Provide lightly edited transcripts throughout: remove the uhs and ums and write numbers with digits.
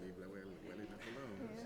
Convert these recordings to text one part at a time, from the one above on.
leave well enough alone. Yeah.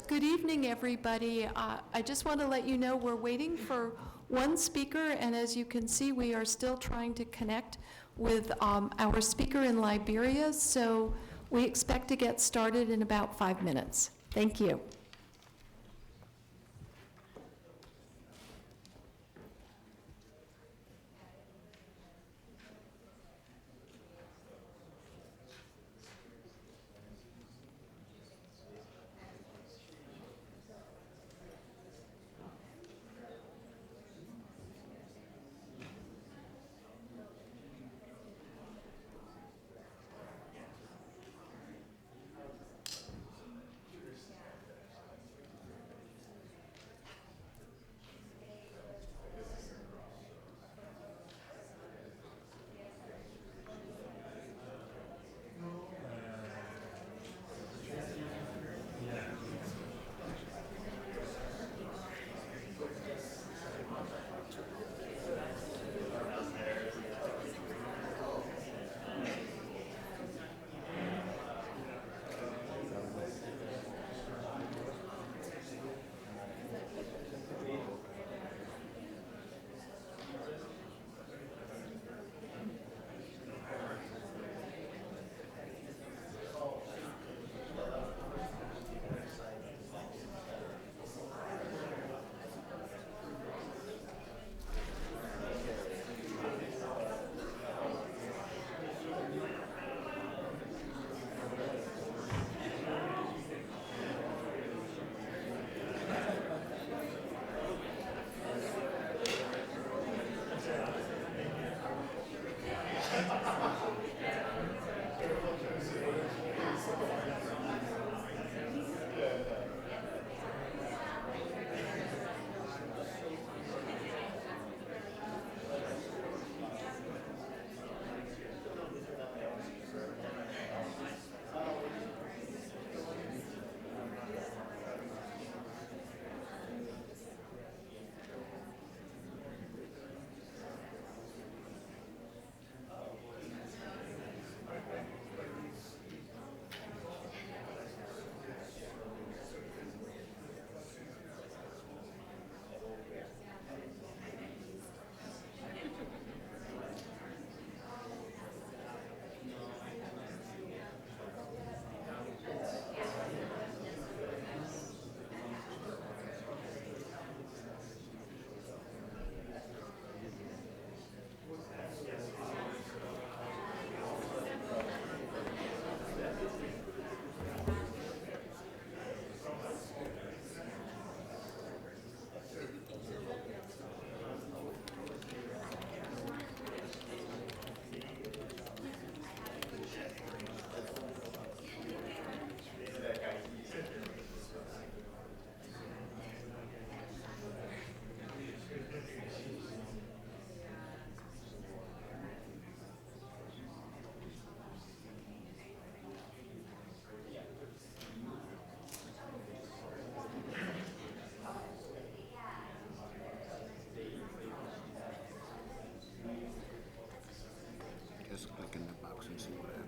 Good evening, everybody. I just want to let you know we're waiting for one speaker, and as you can see, we are still trying to connect with our speaker in Liberia, so we expect to get started in about 5 minutes. Thank you. click in the box and see what happens.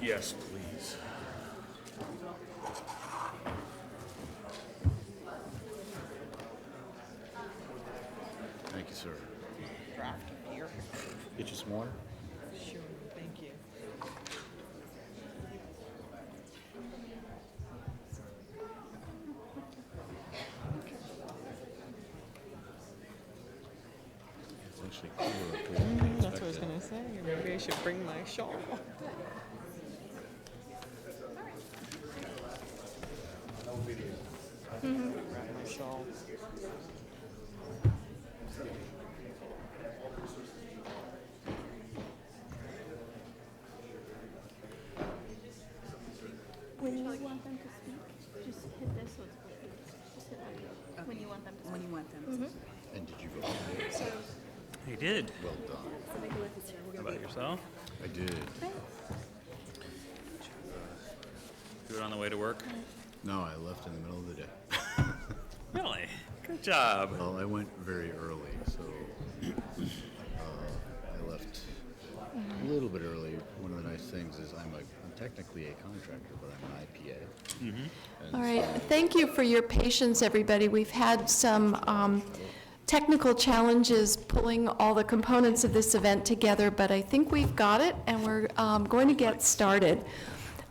Yes, please. Thank you, sir. Draft here. Get you some water? Sure, thank you. It's actually cooler up here than I That's what I was expected. gonna say. Maybe I should bring my shawl. Grab my shawl. When you want them to speak, just hit this so it's clear. Just hit that. When you want them to speak. When you want them. And did you vote? He did. Well done. How about yourself? I did. Do it on the way to work? No, I left in the middle of the day. Really? Good job. Well, I went very early, so I left a little bit early. One of the nice things is I'm technically a contractor, but I'm an IPA. And All right, so- thank you for your patience, everybody. We've had some technical challenges pulling all the components of this event together, but I think we've got it, and we're going to get started.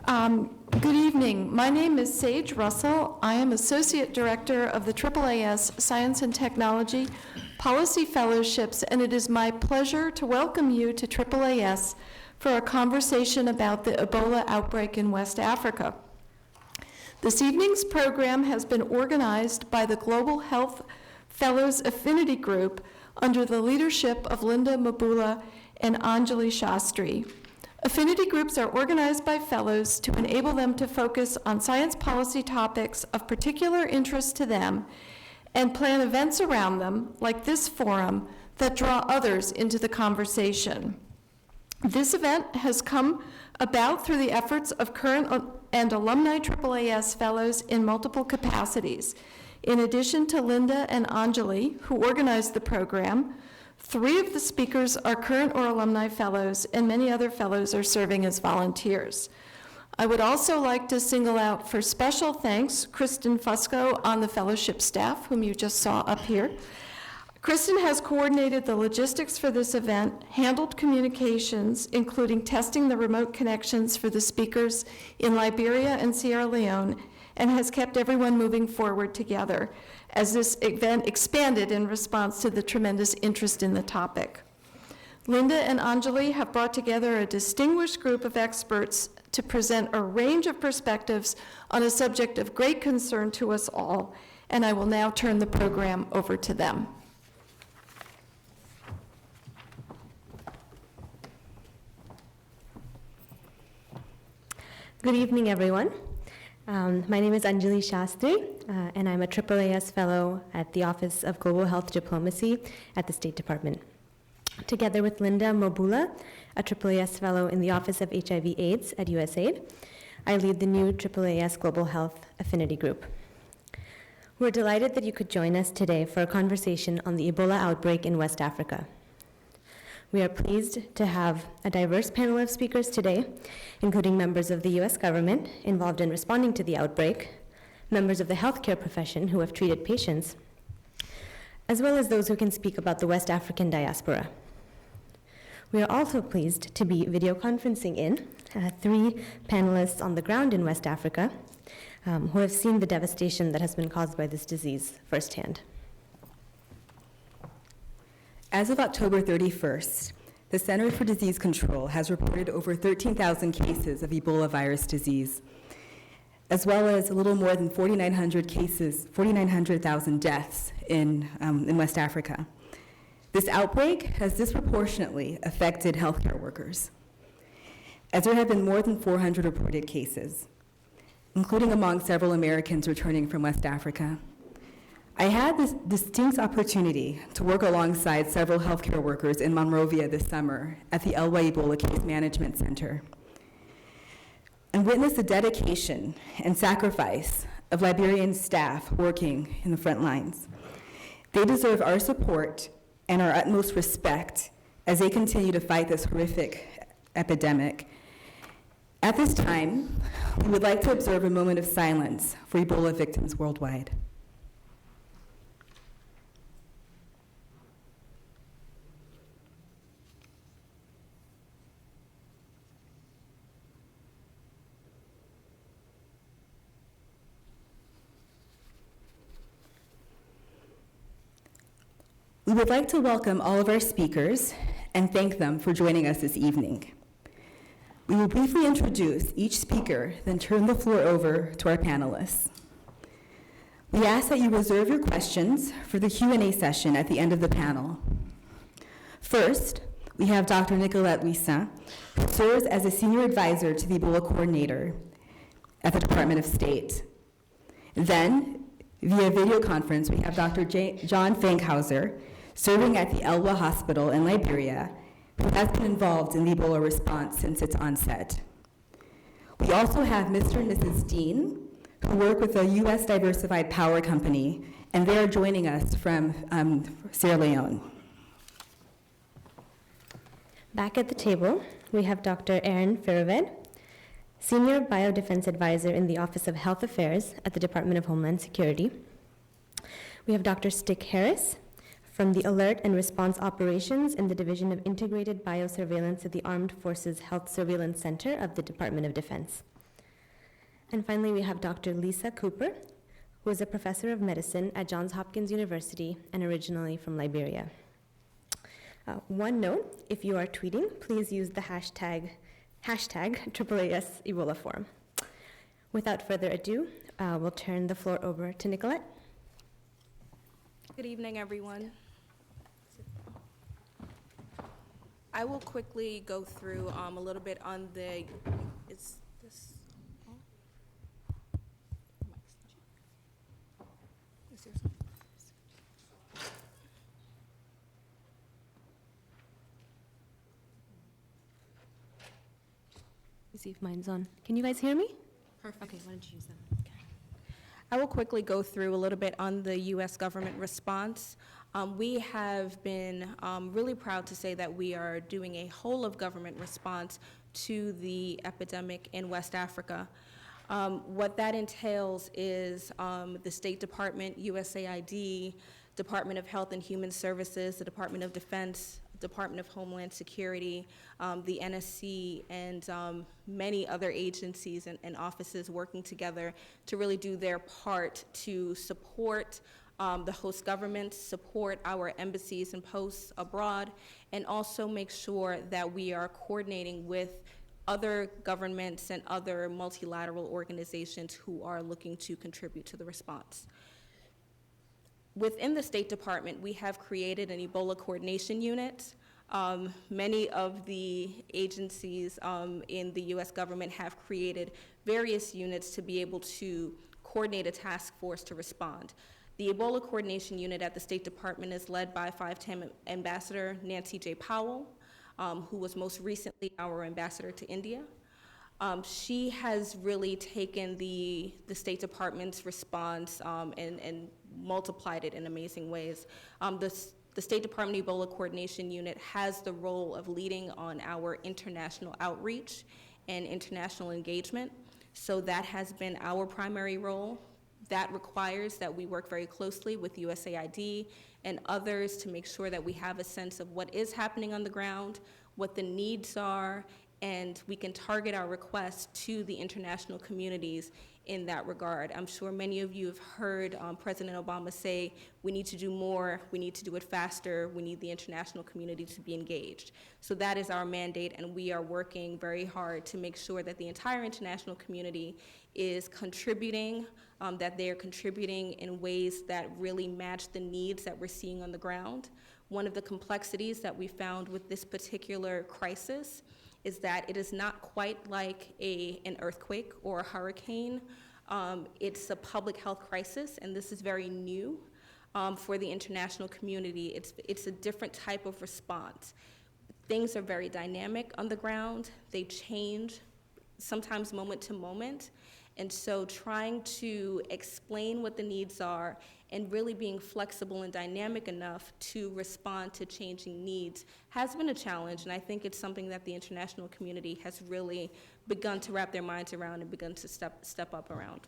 Good evening. My name is Sage Russell. I am Associate Director of the AAAS Science and Technology Policy Fellowships, and it is my pleasure to welcome you to AAAS for a conversation about the Ebola outbreak in West Africa. This evening's program has been organized by the Global Health Fellows Affinity Group under the leadership of Linda Mabula and Anjali Shastri. Affinity groups are organized by fellows to enable them to focus on science policy topics of particular interest to them and plan events around them, like this forum, that draw others into the conversation. This event has come about through the efforts of current and alumni AAAS fellows in multiple capacities. In addition to Linda and Anjali, who organized the program, 3 of the speakers are current or alumni fellows, and many other fellows are serving as volunteers. I would also like to single out for special thanks Kristen Fusco on the fellowship staff, whom you just saw up here. Kristen has coordinated the logistics for this event, handled communications, including testing the remote connections for the speakers in Liberia and Sierra Leone, and has kept everyone moving forward together as this event expanded in response to the tremendous interest in the topic. Linda and Anjali have brought together a distinguished group of experts to present a range of perspectives on a subject of great concern to us all, and I will now turn the program over to them. Good evening, everyone. My name is Anjali Shastri, and I'm a AAAS Fellow at the Office of Global Health Diplomacy at the State Department. Together with Linda Mobula, a AAAS Fellow in the Office of HIV/AIDS at USAID, I lead the new AAAS Global Health Affinity Group. We're delighted that you could join us today for a conversation on the Ebola outbreak in West Africa. We are pleased to have a diverse panel of speakers today, including members of the US government involved in responding to the outbreak, members of the healthcare profession who have treated patients, as well as those who can speak about the West African diaspora. We are also pleased to be video conferencing in 3 panelists on the ground in West Africa who have seen the devastation that has been caused by this disease firsthand. As of October 31st, the Center for Disease Control has reported over 13,000 cases of Ebola virus disease, as well as a little more than 4,900,000 deaths in West Africa. This outbreak has disproportionately affected healthcare workers, as there have been more than 400 reported cases, including among several Americans returning from West Africa. I had this distinct opportunity to work alongside several healthcare workers in Monrovia this summer at the Elwa Ebola Case Management Center and witnessed the dedication and sacrifice of Liberian staff working in the front lines. They deserve our support and our utmost respect as they continue to fight this horrific epidemic. At this time, we would like to observe a moment of silence for Ebola victims worldwide. We would like to welcome all of our speakers and thank them for joining us this evening. We will briefly introduce each speaker, then turn the floor over to our panelists. We ask that you reserve your questions for the Q&A session at the end of the panel. First, we have Dr. Nicolette Wissin, who serves as a senior advisor to the Ebola coordinator at the Department of State. Then, via video conference, we have Dr. John Fankhauser, serving at the Elwa Hospital in Liberia, who has been involved in the Ebola response since its onset. We also have Mr. and Mrs. Dean, who work with the U.S. Diversified Power Company, and they are joining us from Sierra Leone. Back at the table, we have Dr. Aaron Firaved, Senior Biodefense Advisor in the Office of Health Affairs at the Department of Homeland Security. We have Dr. Stick Harris from the Alert and Response Operations in the Division of Integrated Biosurveillance at the Armed Forces Health Surveillance Center of the Department of Defense. And finally, we have Dr. Lisa Cooper, who is a professor of medicine at Johns Hopkins University and originally from Liberia. One note, if you are tweeting, please use the hashtag AAAS Ebola Forum. Without further ado, we'll turn the floor over to Nicolette. Good evening, everyone. I will quickly go through a little bit on the, is this on? Is yours on? Let me see if mine's on. Can you guys hear me? Perfect. Okay, why don't you use that? I will quickly go through a little bit on the U.S. government response. We have been really proud to say that we are doing a whole of government response to the epidemic in West Africa. What that entails is the State Department, USAID, Department of Health and Human Services, the Department of Defense, Department of Homeland Security, the NSC, and many other agencies and offices working together to really do their part to support the host governments, support our embassies and posts abroad, and also make sure that we are coordinating with other governments and other multilateral organizations who are looking to contribute to the response. Within the State Department, we have created an Ebola coordination unit. Many of the agencies in the U.S. government have created various units to be able to coordinate a task force to respond. The Ebola coordination unit at the State Department is led by 5-time Ambassador Nancy J. Powell, who was most recently our ambassador to India. She has really taken the State Department's response and multiplied it in amazing ways. The State Department Ebola Coordination Unit has the role of leading on our international outreach and international engagement. So that has been our primary role. That requires that we work very closely with USAID and others to make sure that we have a sense of what is happening on the ground, what the needs are, and we can target our requests to the international communities in that regard. I'm sure many of you have heard President Obama say, we need to do more, we need to do it faster, we need the international community to be engaged. So that is our mandate, and we are working very hard to make sure that the entire international community is contributing, that they are contributing in ways that really match the needs that we're seeing on the ground. One of the complexities that we found with this particular crisis is that it is not quite like an earthquake or a hurricane. It's a public health crisis, and this is very new for the international community. It's a different type of response. Things are very dynamic on the ground. They change, sometimes moment to moment. And so trying to explain what the needs are and really being flexible and dynamic enough to respond to changing needs has been a challenge, and I think it's something that the international community has really begun to wrap their minds around and begun to step up around.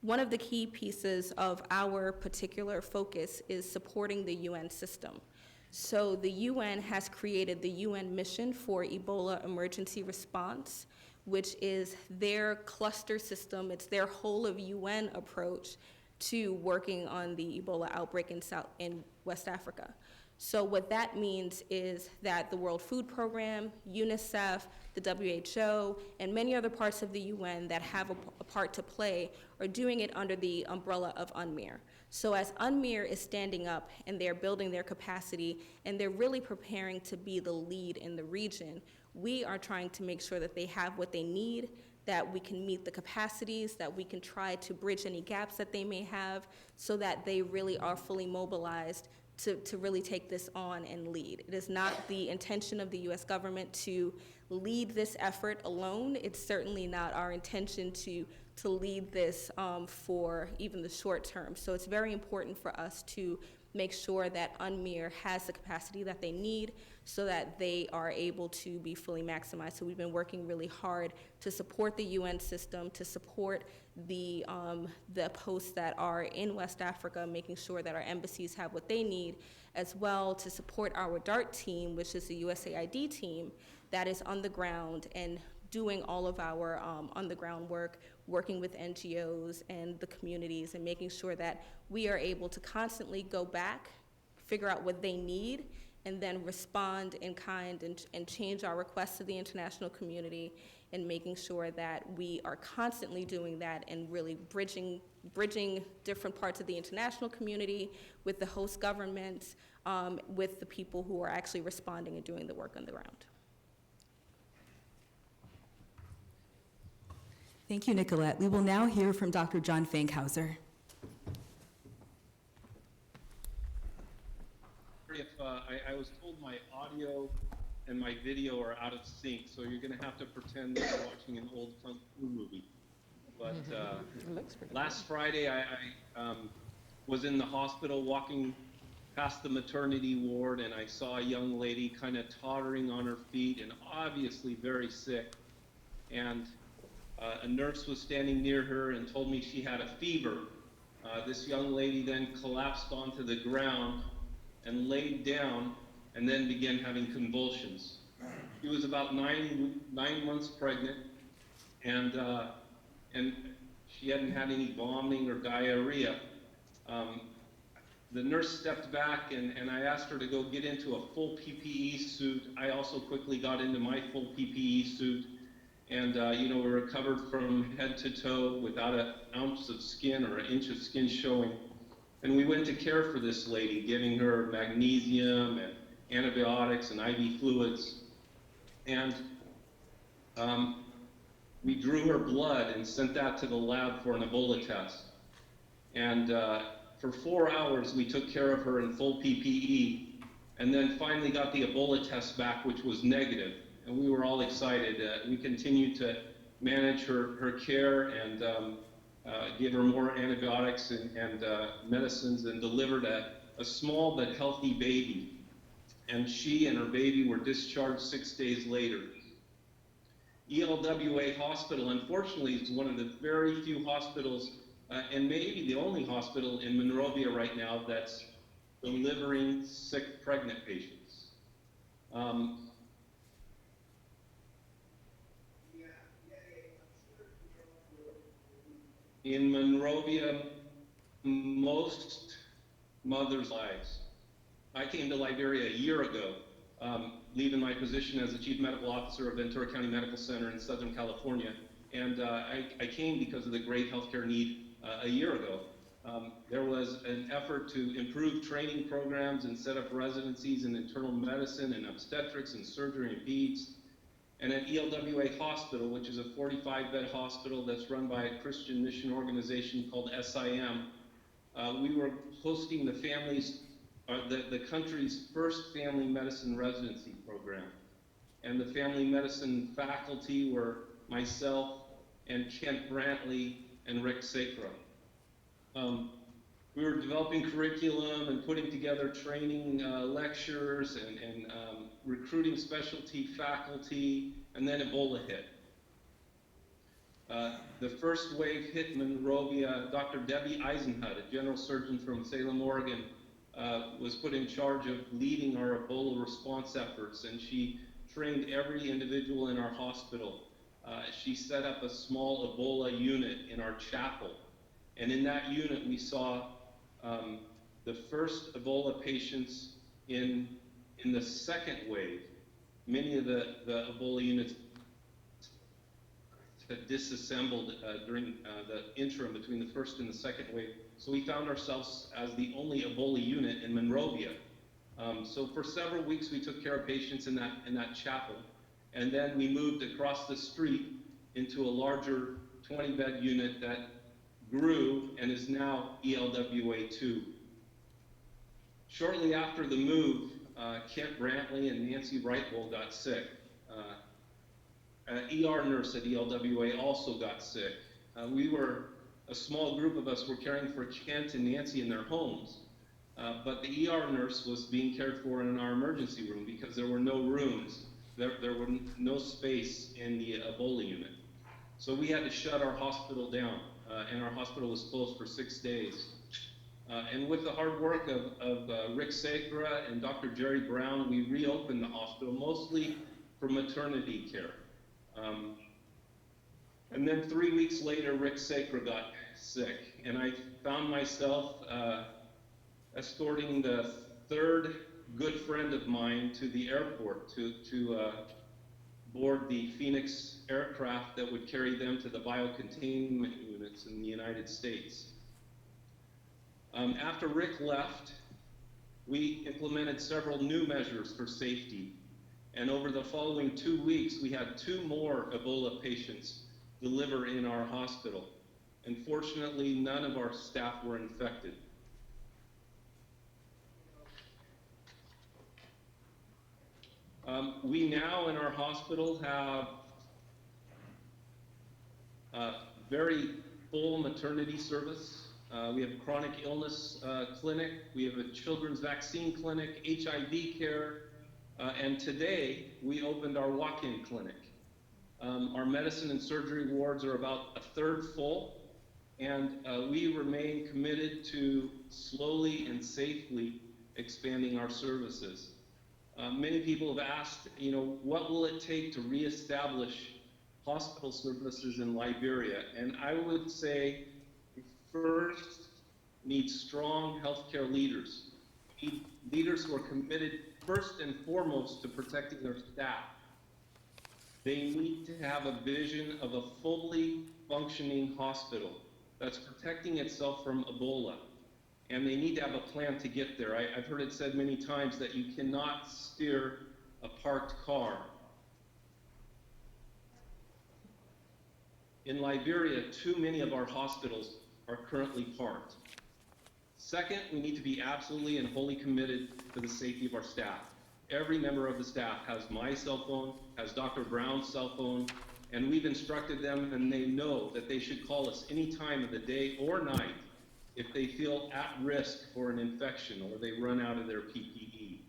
One of the key pieces of our particular focus is supporting the UN system. So the UN has created the UN Mission for Ebola Emergency Response, which is their cluster system. It's their whole of UN approach to working on the Ebola outbreak in West Africa. So what that means is that the World Food Program, UNICEF, the WHO, and many other parts of the UN that have a part to play are doing it under the umbrella of UNMIR. So as UNMIR is standing up and they're building their capacity and they're really preparing to be the lead in the region, we are trying to make sure that they have what they need, that we can meet the capacities, that we can try to bridge any gaps that they may have so that they really are fully mobilized to really take this on and lead. It is not the intention of the US government to lead this effort alone. It's certainly not our intention to lead this for even the short term. So it's very important for us to make sure that UNMIR has the capacity that they need so that they are able to be fully maximized. So we've been working really hard to support the UN system, to support the posts that are in West Africa, making sure that our embassies have what they need, as well to support our DART team, which is the USAID team that is on the ground and doing all of our on-the-ground work, working with NGOs and the communities and making sure that we are able to constantly go back, figure out what they need, and then respond in kind and change our requests to the international community and making sure that we are constantly doing that and really bridging different parts of the international community with the host governments, with the people who are actually responding and doing the work on the ground. Thank you, Nicolette. We will now hear from Dr. John Fankhauser. If I was told my audio and my video are out of sync, so you're going to have to pretend that you're watching an old kung fu movie. But last Friday, I was in the hospital walking past the maternity ward, and I saw a young lady kind of tottering on her feet and obviously very sick. And a nurse was standing near her and told me she had a fever. This young lady then collapsed onto the ground and laid down and then began having convulsions. She was about nine months pregnant, and she hadn't had any vomiting or diarrhea. The nurse stepped back and I asked her to go get into a full PPE suit. I also quickly got into my full PPE suit. And we were covered from head to toe without an ounce of skin or an inch of skin showing. And we went to care for this lady, giving her magnesium and antibiotics and IV fluids. And we drew her blood and sent that to the lab for an Ebola test. And for 4 hours, we took care of her in full PPE, and then finally got the Ebola test back, which was negative. And we were all excited. We continued to manage her care and give her more antibiotics and medicines, and delivered a small but healthy baby. And she and her baby were discharged 6 days later. ELWA Hospital, unfortunately, is one of the very few hospitals, and maybe the only hospital in Monrovia right now that's delivering sick pregnant patients. In Monrovia, most mothers' lives. I came to Liberia a year ago, leaving my position as the Chief Medical Officer of Ventura County Medical Center in Southern California. And I came because of the great healthcare need a year ago. There was an effort to improve training programs and set up residencies in internal medicine and obstetrics and surgery and peds. And at ELWA Hospital, which is a 45-bed hospital that's run by a Christian mission organization called SIM, we were hosting the the country's first family medicine residency program. And the family medicine faculty were myself and Kent Brantley and Rick Sacra. We were developing curriculum and putting together training lectures and recruiting specialty faculty, and then Ebola hit. The first wave hit Monrovia. Dr. Debbie Eisenhut, a general surgeon from Salem, Oregon, was put in charge of leading our Ebola response efforts, and she trained every individual in our hospital. She set up a small Ebola unit in our chapel, and in that unit we saw the first Ebola patients in the second wave. Many of the Ebola units had disassembled during the interim between the first and the second wave. So we found ourselves as the only Ebola unit in Monrovia. So for several weeks we took care of patients in that chapel, and then we moved across the street into a larger 20-bed unit that grew and is now ELWA 2. Shortly after the move, Kent Brantley and Nancy Wrightwell got sick. An ER nurse at ELWA also got sick. A small group of us were caring for Kent and Nancy in their homes, but the ER nurse was being cared for in our emergency room because there were no rooms. There were no space in the Ebola unit. So we had to shut our hospital down, and our hospital was closed for 6 days. And with the hard work of Rick Sacra and Dr. Jerry Brown, we reopened the hospital, mostly for maternity care. And then 3 weeks later, Rick Sacra got sick, and I found myself escorting the third good friend of mine to the airport to board the Phoenix aircraft that would carry them to the biocontainment units in the United States. After Rick left, we implemented several new measures for safety. And over the following 2 weeks, we had 2 more Ebola patients deliver in our hospital. And fortunately, none of our staff were infected. We now in our hospital have very full maternity service. We have a chronic illness clinic. We have a children's vaccine clinic, HIV care, and today we opened our walk-in clinic. Our medicine and surgery wards are about 1/3 full, and we remain committed to slowly and safely expanding our services. Many people have asked, what will it take to reestablish hospital services in Liberia? And I would say, first, need strong healthcare leaders. We need leaders who are committed first and foremost to protecting their staff. They need to have a vision of a fully functioning hospital that's protecting itself from Ebola. and they need to have a plan to get there. I've heard it said many times that you cannot steer a parked car. In Liberia, too many of our hospitals are currently parked. Second, we need to be absolutely and wholly committed to the safety of our staff. Every member of the staff has my cell phone, has Dr. Brown's cell phone, and we've instructed them, and they know that they should call us any time of the day or night if they feel at risk for an infection or they run out of their PPE.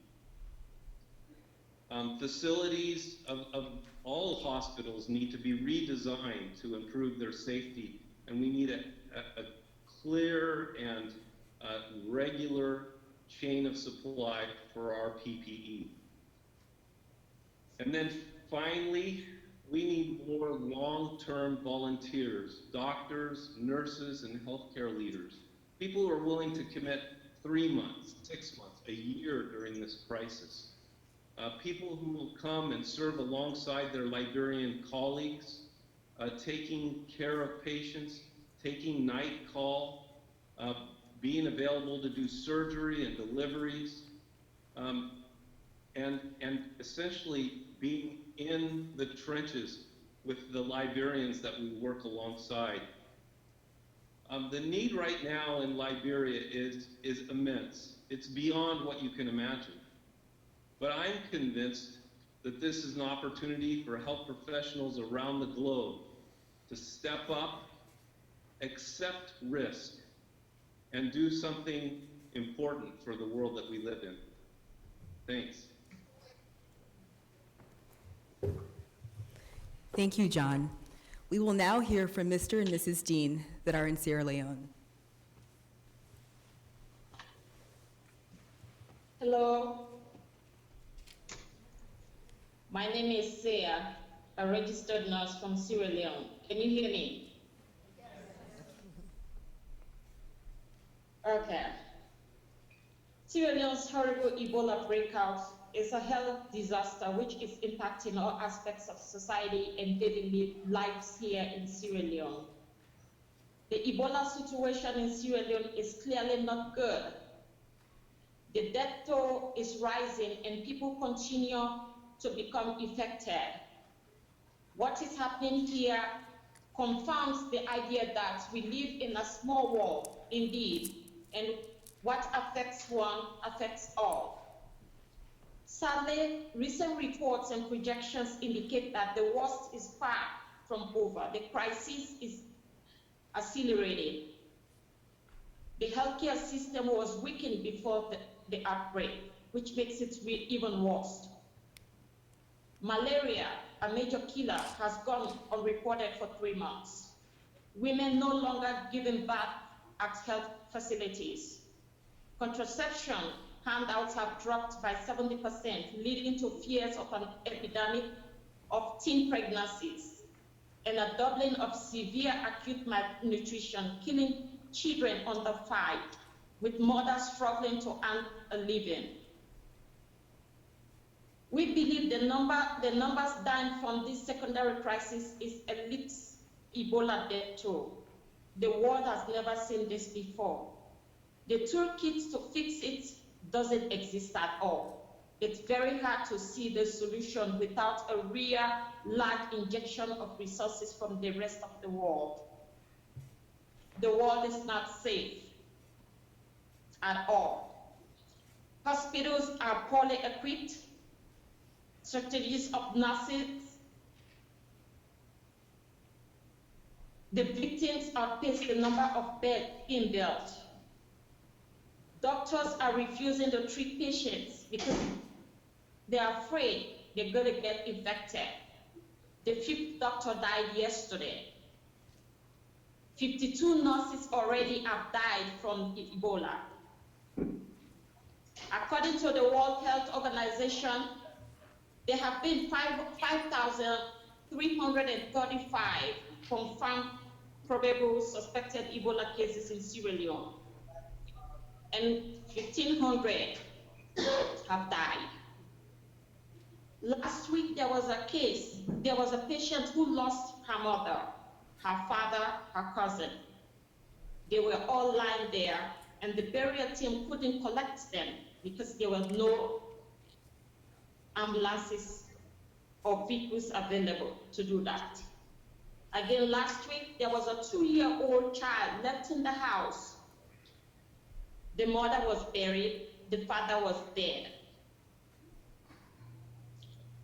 Facilities of all hospitals need to be redesigned to improve their safety, and we need a clear and regular chain of supply for our PPE. And then finally, we need more long-term volunteers, doctors, nurses, and healthcare leaders, people who are willing to commit 3 months, 6 months, a year during this crisis. People who will come and serve alongside their Liberian colleagues, taking care of patients, taking night call, being available to do surgery and deliveries, and essentially being in the trenches with the Liberians that we work alongside. The need right now in Liberia is immense. It's beyond what you can imagine. But I'm convinced that this is an opportunity for health professionals around the globe to step up, accept risk, and do something important for the world that we live in. Thanks. Thank you, John. We will now hear from Mr. and Mrs. Dean that are in Sierra Leone. Hello. My name is Sia, a registered nurse from Sierra Leone. Can you hear me? Yes. Okay. Sierra Leone's horrible Ebola breakout is a health disaster which is impacting all aspects of society and daily lives here in Sierra Leone. The Ebola situation in Sierra Leone is clearly not good. The death toll is rising and people continue to become infected. What is happening here confirms the idea that we live in a small world, indeed, and what affects one affects all. Sadly, recent reports and projections indicate that the worst is far from over. The crisis is accelerating. The healthcare system was weakened before the outbreak, which makes it even worse. Malaria, a major killer, has gone unreported for 3 months. Women no longer giving birth at health facilities. Contraception handouts have dropped by 70%, leading to fears of an epidemic of teen pregnancies and a doubling of severe acute malnutrition, killing children under 5, with mothers struggling to earn a living. We believe the numbers dying from this secondary crisis is eclipsed Ebola death toll. The world has never seen this before. The toolkit to fix it doesn't exist at all. It's very hard to see the solution without a real large injection of resources from the rest of the world. The world is not safe at all. Hospitals are poorly equipped. Shortages of nurses. The victims outpace the number of beds being built. Doctors are refusing to treat patients because they're afraid they're going to get infected. The 5th doctor died yesterday. 52 nurses already have died from Ebola. According to the World Health Organization, there have been 5,335 confirmed probable suspected Ebola cases in Sierra Leone, and 1,500 have died. Last week there was a patient who lost her mother, her father, her cousin. They were all lying there and the burial team couldn't collect them because there were no ambulances or vehicles available to do that. Again, last week, there was a 2-year-old child left in the house. The mother was buried, the father was dead.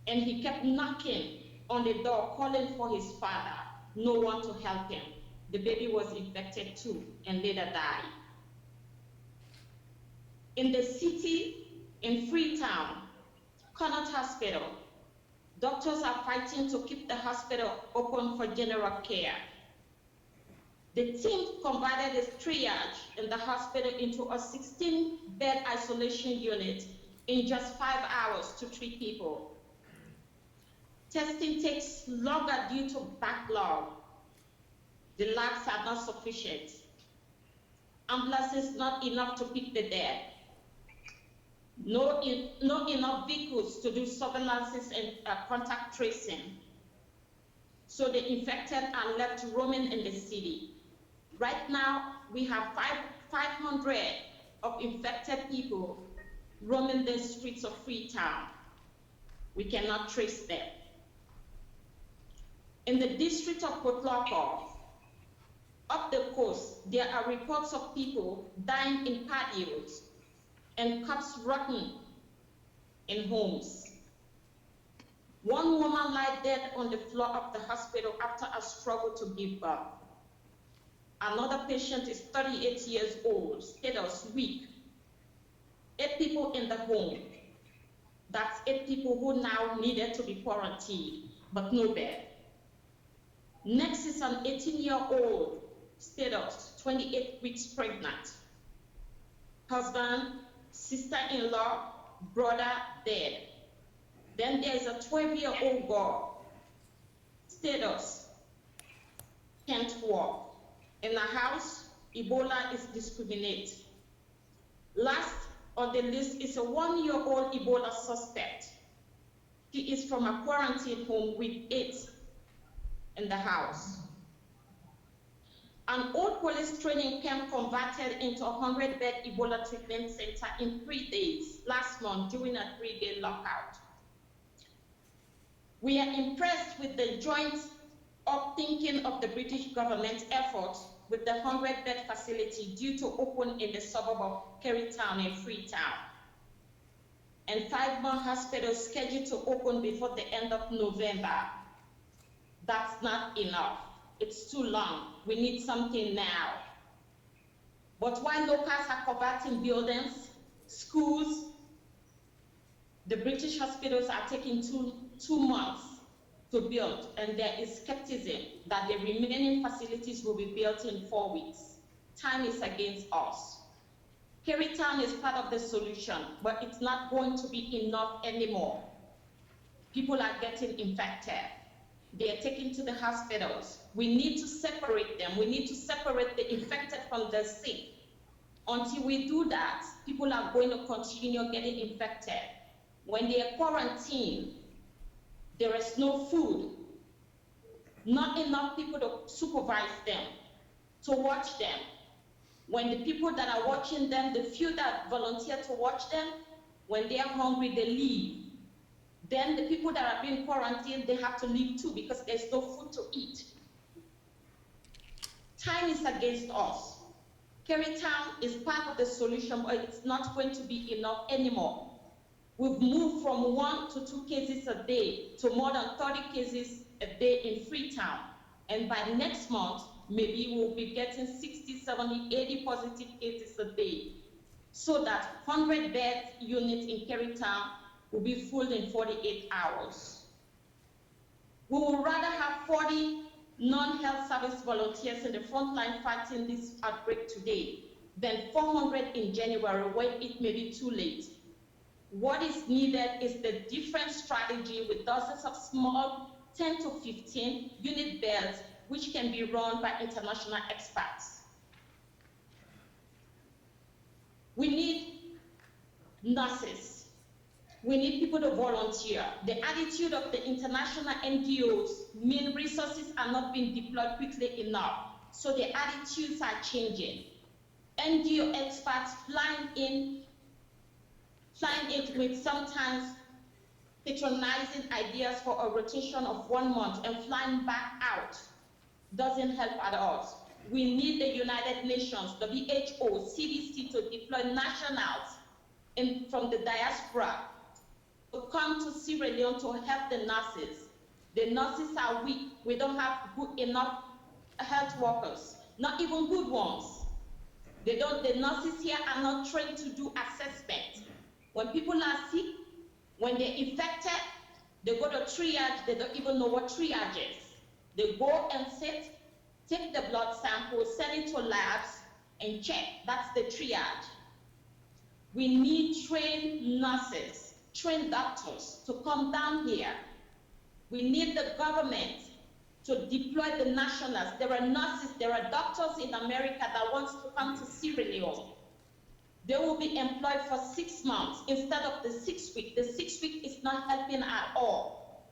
And he kept knocking on the door, calling for his father. No one to help him. The baby was infected too, and later died. In the city, in Freetown, Connaught Hospital, doctors are fighting to keep the hospital open for general care. The team converted a triage in the hospital into a 16-bed isolation unit in just 5 hours to treat people. Testing takes longer due to backlog. The labs are not sufficient. Ambulances not enough to pick the dead. No enough vehicles to do surveillances and contact tracing. So the infected are left roaming in the city. Right now, we have 500 of infected people roaming the streets of Freetown. We cannot trace them. In the district of Port Loko, up the coast, there are reports of people dying in patios and cups rotten in homes. One woman lay dead on the floor of the hospital after a struggle to give birth. Another patient is 38 years old, status weak. 8 people in the home. That's 8 people who now needed to be quarantined, but no bed. Next is an 18-year-old, status 28 weeks pregnant. Husband, sister-in-law, brother dead. Then there is a 12-year-old girl, status can't walk. In the house, Ebola is discriminate. Last on the list is a 1-year-old Ebola suspect. She is from a quarantine home with 8 in the house. An old police training camp converted into a 100-bed Ebola treatment center in 3 days last month during a 3-day lockout. We are impressed with the joint up-thinking of the British government's efforts with the 100-bed facility due to open in the suburb of Kerrytown and Freetown, and 5 more hospitals scheduled to open before the end of November. That's not enough. It's too long. We need something now. But while locals are converting buildings, schools, the British hospitals are taking two months to build, and there is skepticism that the remaining facilities will be built in 4 weeks. Time is against us. Kerrytown is part of the solution, but it's not going to be enough anymore. People are getting infected. They are taken to the hospitals. We need to separate them. We need to separate the infected from the sick. Until we do that, people are going to continue getting infected. When they are quarantined, there is no food, not enough people to supervise them, to watch them. When the people that are watching them, the few that volunteer to watch them, when they are hungry, they leave. Then the people that are being quarantined, they have to leave too because there's no food to eat. Time is against us. Kerrytown is part of the solution, but it's not going to be enough anymore. We've moved from 1 to 2 cases a day to more than 30 cases a day in Freetown. And by next month, maybe we'll be getting 60, 70, 80 positive cases a day. So that 100-bed unit in Kerrytown will be full in 48 hours. We would rather have 40 non-health service volunteers in the front line fighting this outbreak today than 400 in January when it may be too late. What is needed is the different strategy with dozens of small 10 to 15 unit beds which can be run by international experts. We need nurses. We need people to volunteer. The attitude of the international NGOs mean resources are not being deployed quickly enough. So the attitudes are changing. NGO experts flying in with sometimes patronizing ideas for a rotation of 1 month and flying back out doesn't help at all. We need the United Nations, WHO, CDC to deploy nationals from the diaspora to come to Sierra Leone to help the nurses. The nurses are weak. We don't have enough health workers, not even good ones. The nurses here are not trained to do assessment. When people are sick, when they're infected, they go to triage. They don't even know what triage is. They go and sit, take the blood sample, send it to labs, and check. That's the triage. We need trained nurses, trained doctors to come down here. We need the government to deploy the nationals. There are nurses, there are doctors in America that want to come to Sierra Leone. They will be employed for 6 months instead of the 6 weeks. The 6 weeks is not helping at all.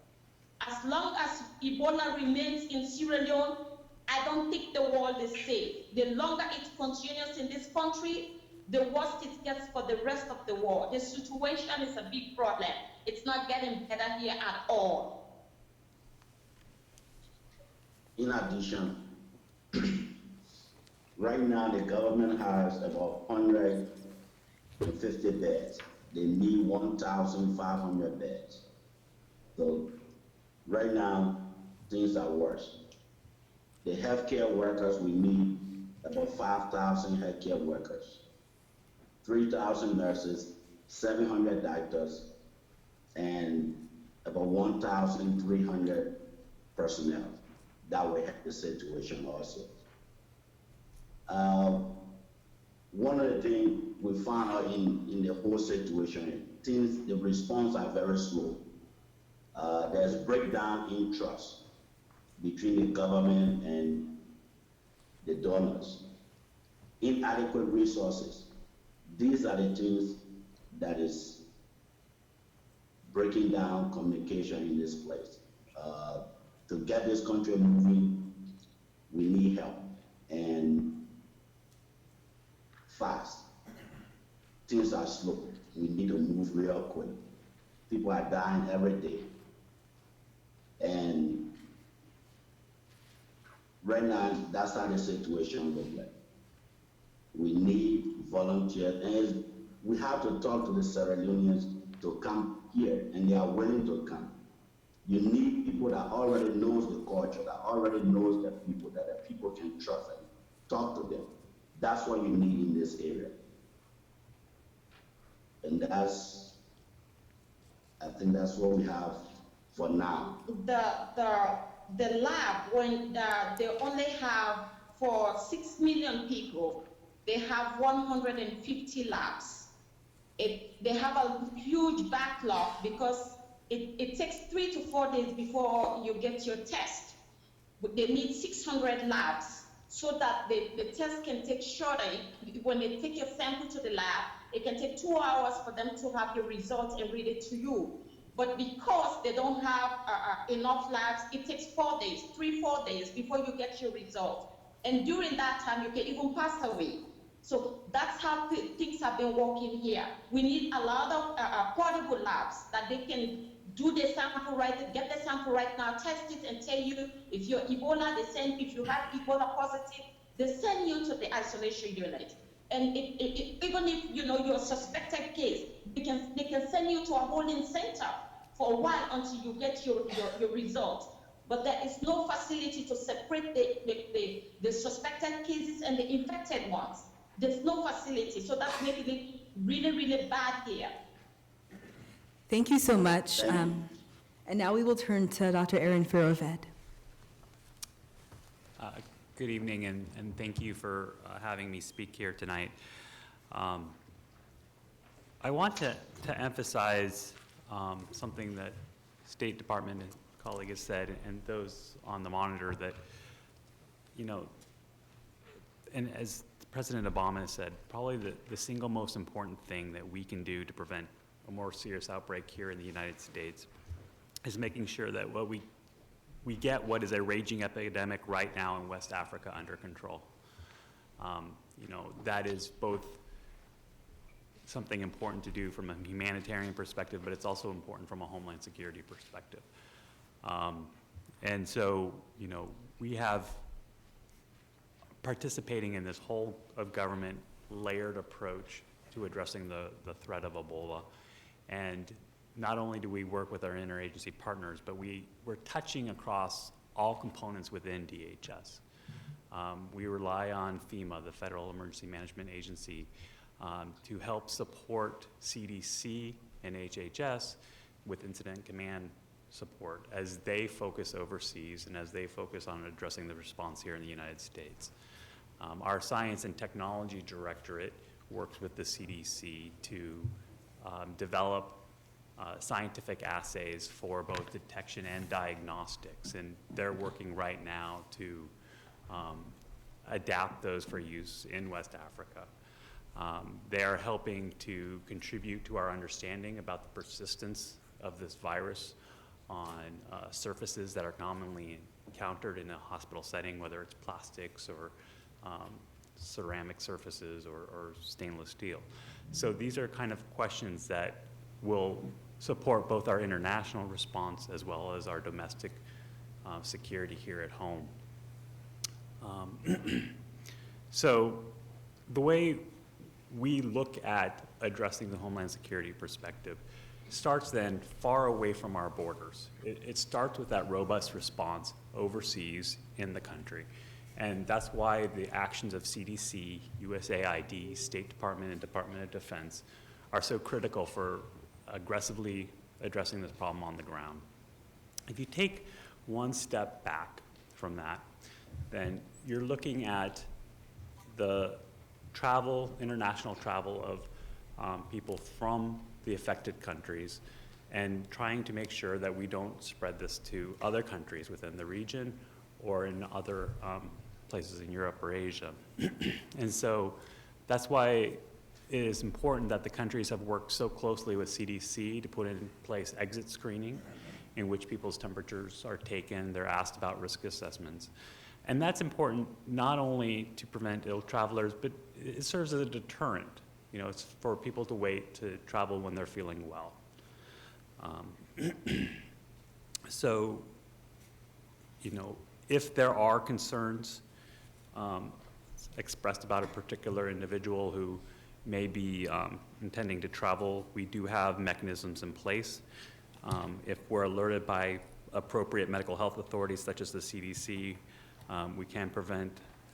As long as Ebola remains in Sierra Leone, I don't think the world is safe. The longer it continues in this country, the worse it gets for the rest of the world. The situation is a big problem. It's not getting better here at all. In addition, right now the government has about 150 beds. They need 1,500 beds. So right now, things are worse. The healthcare workers, we need about 5,000 healthcare workers, 3,000 nurses, 700 doctors, and about 1,300 personnel. That will help the situation also. One of the things we found out in the whole situation, the response are very slow. There's breakdown in trust between the government and the donors. Inadequate resources. These are the things that is breaking down communication in this place. To get this country moving, we need help, and fast. Things are slow. We need to move real quick. People are dying every day. And right now, that's how the situation looks like. We need volunteers, and we have to talk to the Sierra Leoneans to come here, and they are willing to come. You need people that already knows the culture, that already knows the people, that the people can trust and talk to them. That's what you need in this area. And I think that's what we have for now. The lab, when they only have, for 6 million people, they have 150 labs. They have a huge backlog because it takes 3 to 4 days before you get your test. But they need 600 labs so that the test can take shorter. When they take your sample to the lab, it can take 2 hours for them to have your results and read it to you. But because they don't have enough labs, it takes 4 days, 3-4 days before you get your result. And during that time, you can even pass away. So that's how things have been working here. We need a lot of portable labs that they can do the sample right, get the sample right now, test it and tell you if you're Ebola, if you have Ebola positive, they send you to the isolation unit. And even if you're a suspected case, they can send you to a holding center for a while until you get your result. But there is no facility to separate the suspected cases and the infected ones. There's no facility, so that's making it really, really bad here. Thank you so much. And now we will turn to Dr. Aaron Firoved. Good evening, and thank you for having me speak here tonight. I want to emphasize something that State Department and colleague has said, and those on the monitor, that, and as President Obama has said, probably the single most important thing that we can do to prevent a more serious outbreak here in the United States is making sure that we get what is a raging epidemic right now in West Africa under control. that is both something important to do from a humanitarian perspective, but it's also important from a homeland security perspective. And so, we have participating in this whole of government layered approach to addressing the threat of Ebola. And not only do we work with our interagency partners, but we're touching across all components within DHS. We rely on FEMA, the Federal Emergency Management Agency, to help support CDC and HHS with incident command support as they focus overseas and as they focus on addressing the response here in the United States. Our Science and Technology Directorate works with the CDC to develop scientific assays for both detection and diagnostics, and they're working right now to adapt those for use in West Africa. They are helping to contribute to our understanding about the persistence of this virus on surfaces that are commonly encountered in a hospital setting, whether it's plastics or ceramic surfaces or stainless steel. So these are kind of questions that will support both our international response as well as our domestic security here at home. So the way we look at addressing the homeland security perspective starts then far away from our borders. It starts with that robust response overseas in the country. And that's why the actions of CDC, USAID, State Department, and Department of Defense are so critical for aggressively addressing this problem on the ground. If you take one step back from that, then you're looking at the travel, international travel of people from the affected countries and trying to make sure that we don't spread this to other countries within the region or in other places in Europe or Asia. And so that's why it is important that the countries have worked so closely with CDC to put in place exit screening in which people's temperatures are taken, they're asked about risk assessments. And that's important not only to prevent ill travelers, but it serves as a deterrent. It's for people to wait to travel when they're feeling well. So, if there are concerns expressed about a particular individual who may be intending to travel, we do have mechanisms in place. If we're alerted by appropriate medical health authorities such as the CDC, we can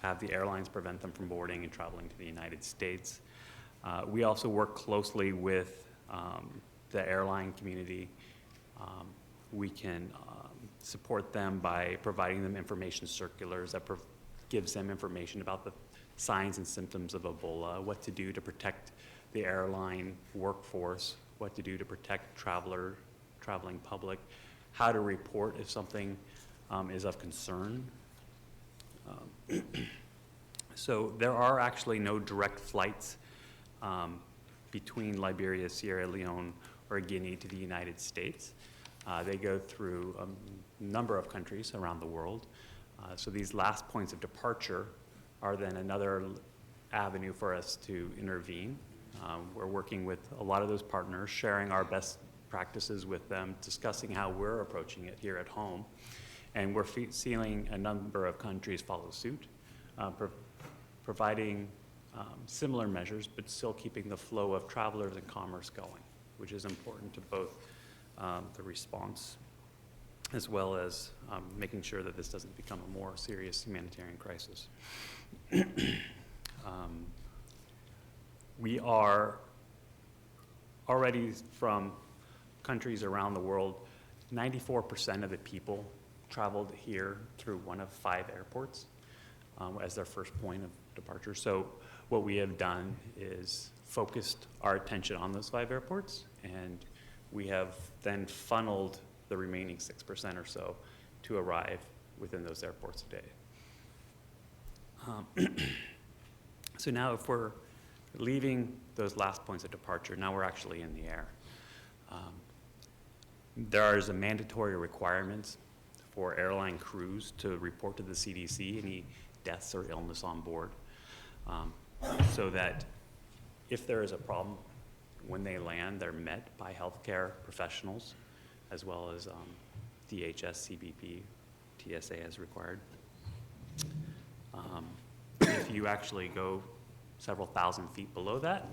have the airlines prevent them from boarding and traveling to the United States. We also work closely with the airline community. We can support them by providing them information circulars that gives them information about the signs and symptoms of Ebola, what to do to protect the airline workforce, what to do to protect traveling public, how to report if something is of concern. So there are actually no direct flights between Liberia, Sierra Leone, or Guinea to the United States. They go through a number of countries around the world. So these last points of departure are then another avenue for us to intervene. We're working with a lot of those partners, sharing our best practices with them, discussing how we're approaching it here at home. And we're seeing a number of countries follow suit, providing similar measures, but still keeping the flow of travelers and commerce going, which is important to both the response as well as making sure that this doesn't become a more serious humanitarian crisis. We are already from countries around the world, 94% of the people traveled here through one of 5 airports as their first point of departure. So what we have done is focused our attention on those 5 airports, and we have then funneled the remaining 6% or so to arrive within those airports today. So now if we're leaving those last points of departure, now we're actually in the air. There are a mandatory requirements for airline crews to report to the CDC any deaths or illness on board. so that if there is a problem, when they land, they're met by healthcare professionals, as well as DHS, CBP, TSA as required. If you actually go several thousand feet below that,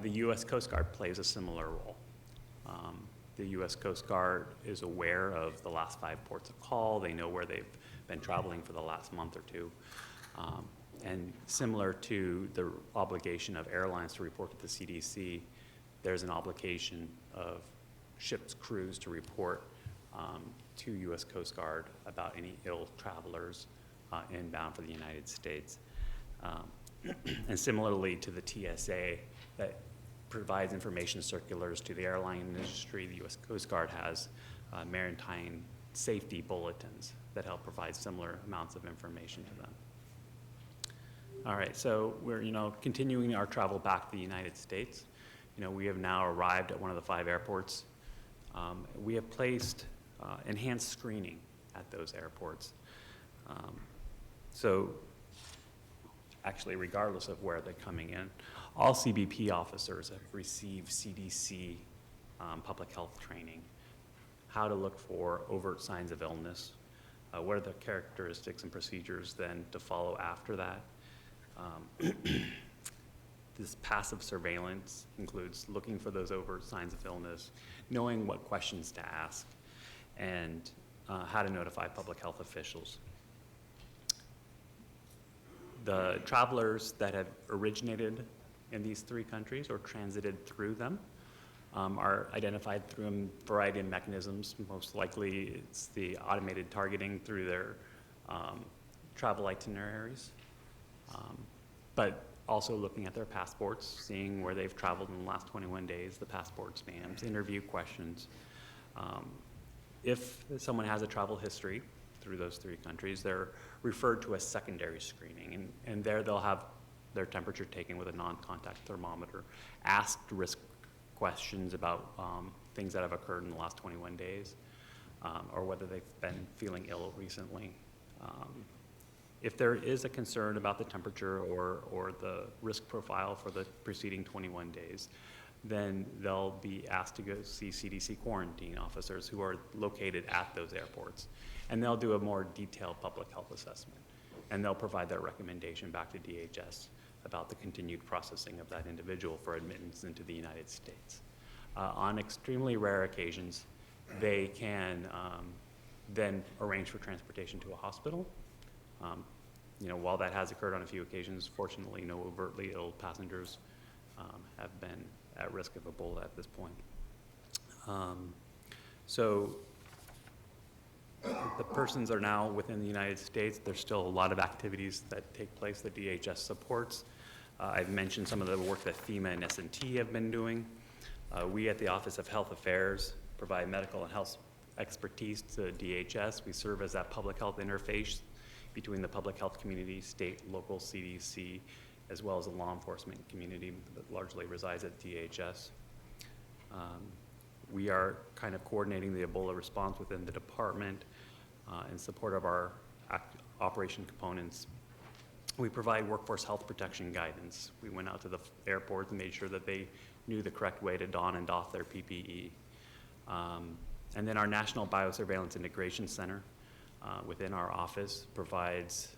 the U.S. Coast Guard plays a similar role. The U.S. Coast Guard is aware of the last 5 ports of call. They know where they've been traveling for the last month or two. And similar to the obligation of airlines to report to the CDC, there's an obligation of ships' crews to report to U.S. Coast Guard about any ill travelers inbound for the United States. And similarly to the TSA that provides information circulars to the airline industry, the U.S. Coast Guard has maritime safety bulletins that help provide similar amounts of information to them. All right, so we're continuing our travel back to the United States. We have now arrived at one of the 5 airports. We have placed enhanced screening at those airports. So actually, regardless of where they're coming in, all CBP officers have received CDC public health training, how to look for overt signs of illness, what are the characteristics and procedures then to follow after that. This passive surveillance includes looking for those overt signs of illness, knowing what questions to ask, and how to notify public health officials. The travelers that have originated in these 3 countries or transited through them are identified through a variety of mechanisms. Most likely it's the automated targeting through their travel itineraries, but also looking at their passports, seeing where they've traveled in the last 21 days, the passport stamps, interview questions. If someone has a travel history through those 3 countries, they're referred to a secondary screening, and there they'll have their temperature taken with a non-contact thermometer, asked risk questions about things that have occurred in the last 21 days, or whether they've been feeling ill recently. If there is a concern about the temperature or the risk profile for the preceding 21 days, then they'll be asked to go see CDC quarantine officers who are located at those airports. And they'll do a more detailed public health assessment. And they'll provide their recommendation back to DHS about the continued processing of that individual for admittance into the United States. On extremely rare occasions, they can then arrange for transportation to a hospital. While that has occurred on a few occasions, fortunately, no overtly ill passengers have been at risk of Ebola at this point. So the persons are now within the United States. There's still a lot of activities that take place that DHS supports. I've mentioned some of the work that FEMA and S&T have been doing. We at the Office of Health Affairs provide medical and health expertise to DHS. We serve as that public health interface between the public health community, state, local CDC, as well as the law enforcement community that largely resides at DHS. We are kind of coordinating the Ebola response within the department in support of our operation components. We provide workforce health protection guidance. We went out to the airports and made sure that they knew the correct way to don and doff their PPE. And then our National Biosurveillance Integration Center within our office provides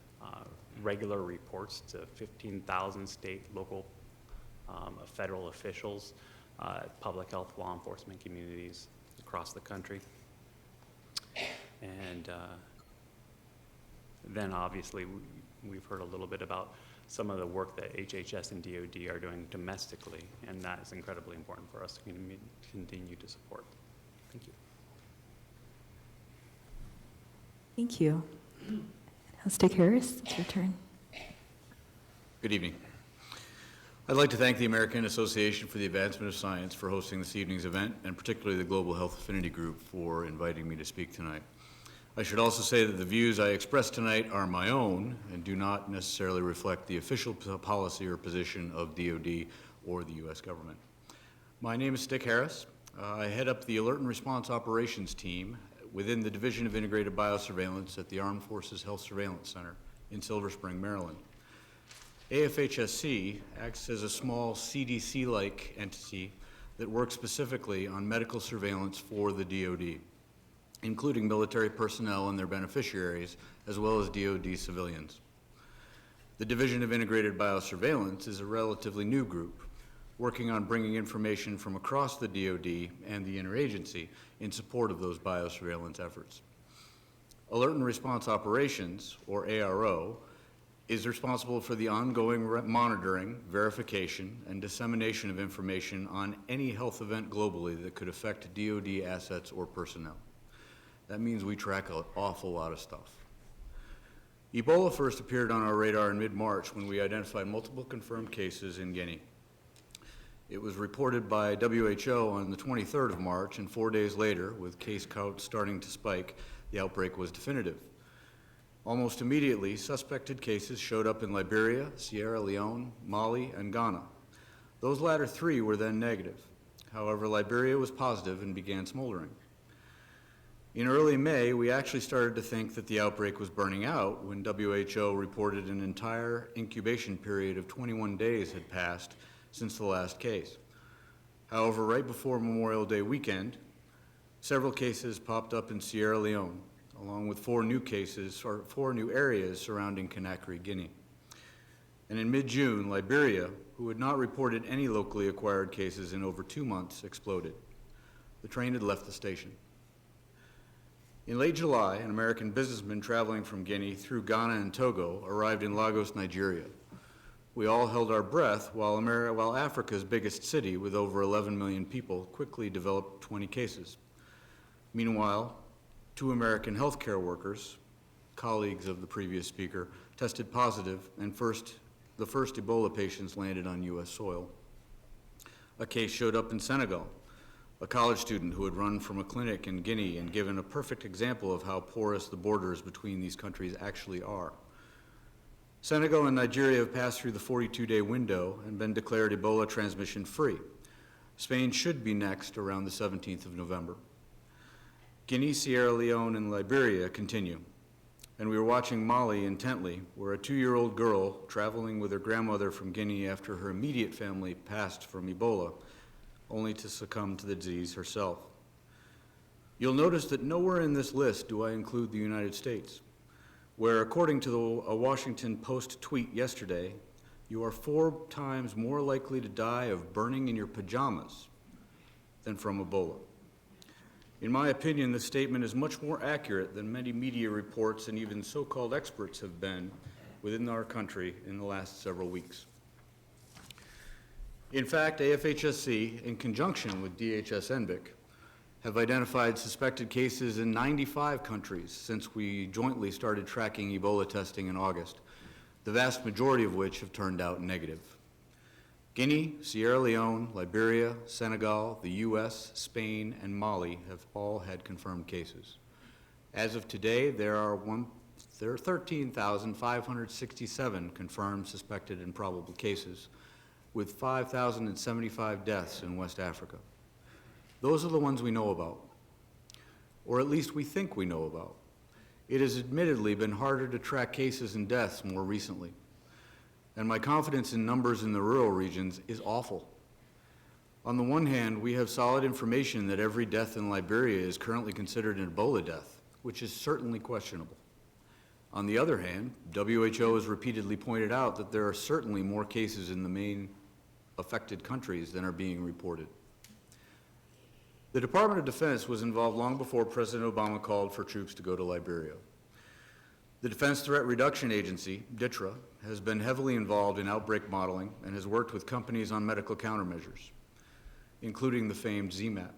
regular reports to 15,000 state, local, federal officials, public health, law enforcement communities across the country. And then obviously we've heard a little bit about some of the work that HHS and DoD are doing domestically, and that is incredibly important for us to continue to support. Thank you. Thank you. Stick Harris, it's your turn. Good evening. I'd like to thank the American Association for the Advancement of Science for hosting this evening's event, and particularly the Global Health Affinity Group for inviting me to speak tonight. I should also say that the views I express tonight are my own and do not necessarily reflect the official policy or position of DoD or the U.S. government. My name is Stick Harris. I head up the Alert and Response Operations Team within the Division of Integrated Biosurveillance at the Armed Forces Health Surveillance Center in Silver Spring, Maryland. AFHSC acts as a small CDC-like entity that works specifically on medical surveillance for the DoD, including military personnel and their beneficiaries, as well as DoD civilians. The Division of Integrated Biosurveillance is a relatively new group, working on bringing information from across the DoD and the interagency in support of those biosurveillance efforts. Alert and Response Operations, or ARO, is responsible for the ongoing monitoring, verification, and dissemination of information on any health event globally that could affect DoD assets or personnel. That means we track an awful lot of stuff. Ebola first appeared on our radar in mid-March when we identified multiple confirmed cases in Guinea. It was reported by WHO on the 23rd of March, and 4 days later, with case counts starting to spike, the outbreak was definitive. Almost immediately, suspected cases showed up in Liberia, Sierra Leone, Mali, and Ghana. Those latter three were then negative. However, Liberia was positive and began smoldering. In early May, we actually started to think that the outbreak was burning out when WHO reported an entire incubation period of 21 days had passed since the last case. However, right before Memorial Day weekend, several cases popped up in Sierra Leone, along with 4 new areas surrounding Conakry, Guinea. And in mid-June, Liberia, who had not reported any locally acquired cases in over 2 months, exploded. The train had left the station. In late July, an American businessman traveling from Guinea through Ghana and Togo arrived in Lagos, Nigeria. We all held our breath while Africa's biggest city, with over 11 million people, quickly developed 20 cases. Meanwhile, 2 American healthcare workers, colleagues of the previous speaker, tested positive, and the first Ebola patients landed on U.S. soil. A case showed up in Senegal, a college student who had run from a clinic in Guinea and given a perfect example of how porous the borders between these countries actually are. Senegal and Nigeria have passed through the 42-day window and been declared Ebola transmission-free. Spain should be next around the 17th of November. Guinea, Sierra Leone, and Liberia continue. And we were watching Mali intently, where a 2-year-old girl traveling with her grandmother from Guinea after her immediate family passed from Ebola, only to succumb to the disease herself. You'll notice that nowhere in this list do I include the United States, where, according to a Washington Post tweet yesterday, you are 4 times more likely to die of burning in your pajamas than from Ebola. In my opinion, this statement is much more accurate than many media reports and even so-called experts have been within our country in the last several weeks. In fact, AFHSC, in conjunction with DHS-NBIC, have identified suspected cases in 95 countries since we jointly started tracking Ebola testing in August, the vast majority of which have turned out negative. Guinea, Sierra Leone, Liberia, Senegal, the US, Spain, and Mali have all had confirmed cases. As of today, there are 13,567 confirmed, suspected, and probable cases, with 5,075 deaths in West Africa. Those are the ones we know about, or at least we think we know about. It has admittedly been harder to track cases and deaths more recently, and my confidence in numbers in the rural regions is awful. On the one hand, we have solid information that every death in Liberia is currently considered an Ebola death, which is certainly questionable. On the other hand, WHO has repeatedly pointed out that there are certainly more cases in the main affected countries than are being reported. The Department of Defense was involved long before President Obama called for troops to go to Liberia. The Defense Threat Reduction Agency, DTRA, has been heavily involved in outbreak modeling and has worked with companies on medical countermeasures, including the famed ZMapp.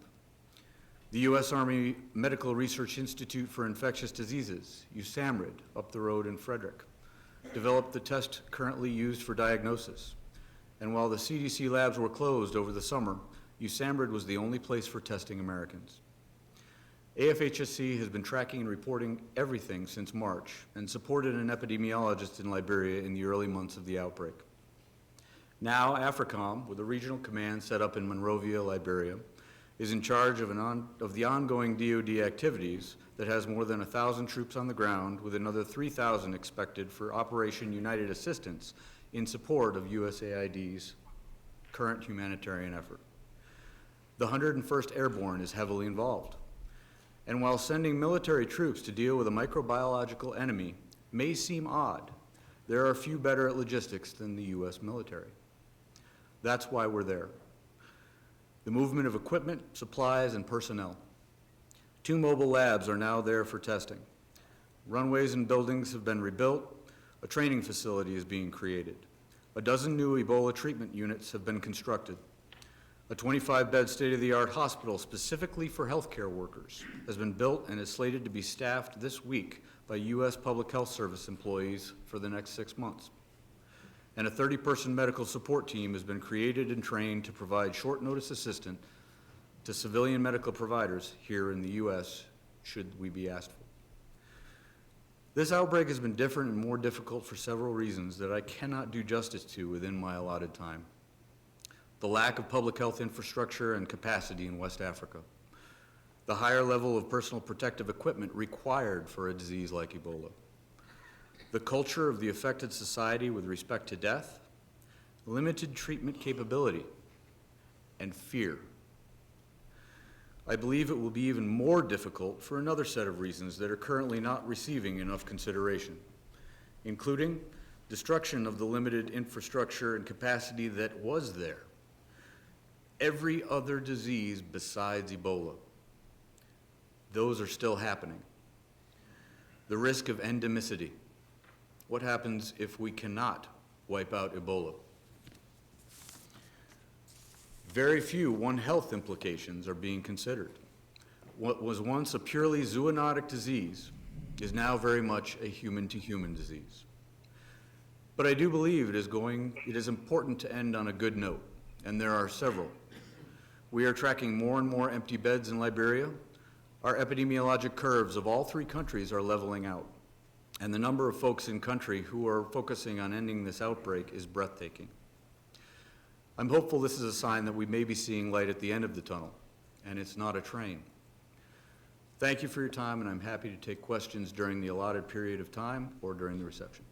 The U.S. Army Medical Research Institute for Infectious Diseases, USAMRIID, up the road in Frederick, developed the test currently used for diagnosis. And while the CDC labs were closed over the summer, USAMRIID was the only place for testing Americans. AFHSC has been tracking and reporting everything since March and supported an epidemiologist in Liberia in the early months of the outbreak. Now, AFRICOM, with a regional command set up in Monrovia, Liberia, is in charge of the ongoing DoD activities that has more than 1,000 troops on the ground, with another 3,000 expected for Operation United Assistance in support of USAID's current humanitarian effort. The 101st Airborne is heavily involved. And while sending military troops to deal with a microbiological enemy may seem odd, there are few better at logistics than the U.S. military. That's why we're there. The movement of equipment, supplies, and personnel. 2 mobile labs are now there for testing. Runways and buildings have been rebuilt. A training facility is being created. A dozen new Ebola treatment units have been constructed. A 25-bed state-of-the-art hospital specifically for healthcare workers has been built and is slated to be staffed this week by U.S. Public Health Service employees for the next 6 months. And a 30-person medical support team has been created and trained to provide short-notice assistance to civilian medical providers here in the U.S. should we be asked for. This outbreak has been different and more difficult for several reasons that I cannot do justice to within my allotted time. The lack of public health infrastructure and capacity in West Africa, the higher level of personal protective equipment required for a disease like Ebola, the culture of the affected society with respect to death, limited treatment capability, and fear. I believe it will be even more difficult for another set of reasons that are currently not receiving enough consideration, including destruction of the limited infrastructure and capacity that was there. Every other disease besides Ebola, those are still happening. The risk of endemicity. What happens if we cannot wipe out Ebola? Very few One Health implications are being considered. What was once a purely zoonotic disease is now very much a human-to-human disease. But I do believe it is important to end on a good note, and there are several. We are tracking more and more empty beds in Liberia. Our epidemiologic curves of all 3 countries are leveling out, and the number of folks in country who are focusing on ending this outbreak is breathtaking. I'm hopeful this is a sign that we may be seeing light at the end of the tunnel, and it's not a train. Thank you for your time, and I'm happy to take questions during the allotted period of time or during the reception.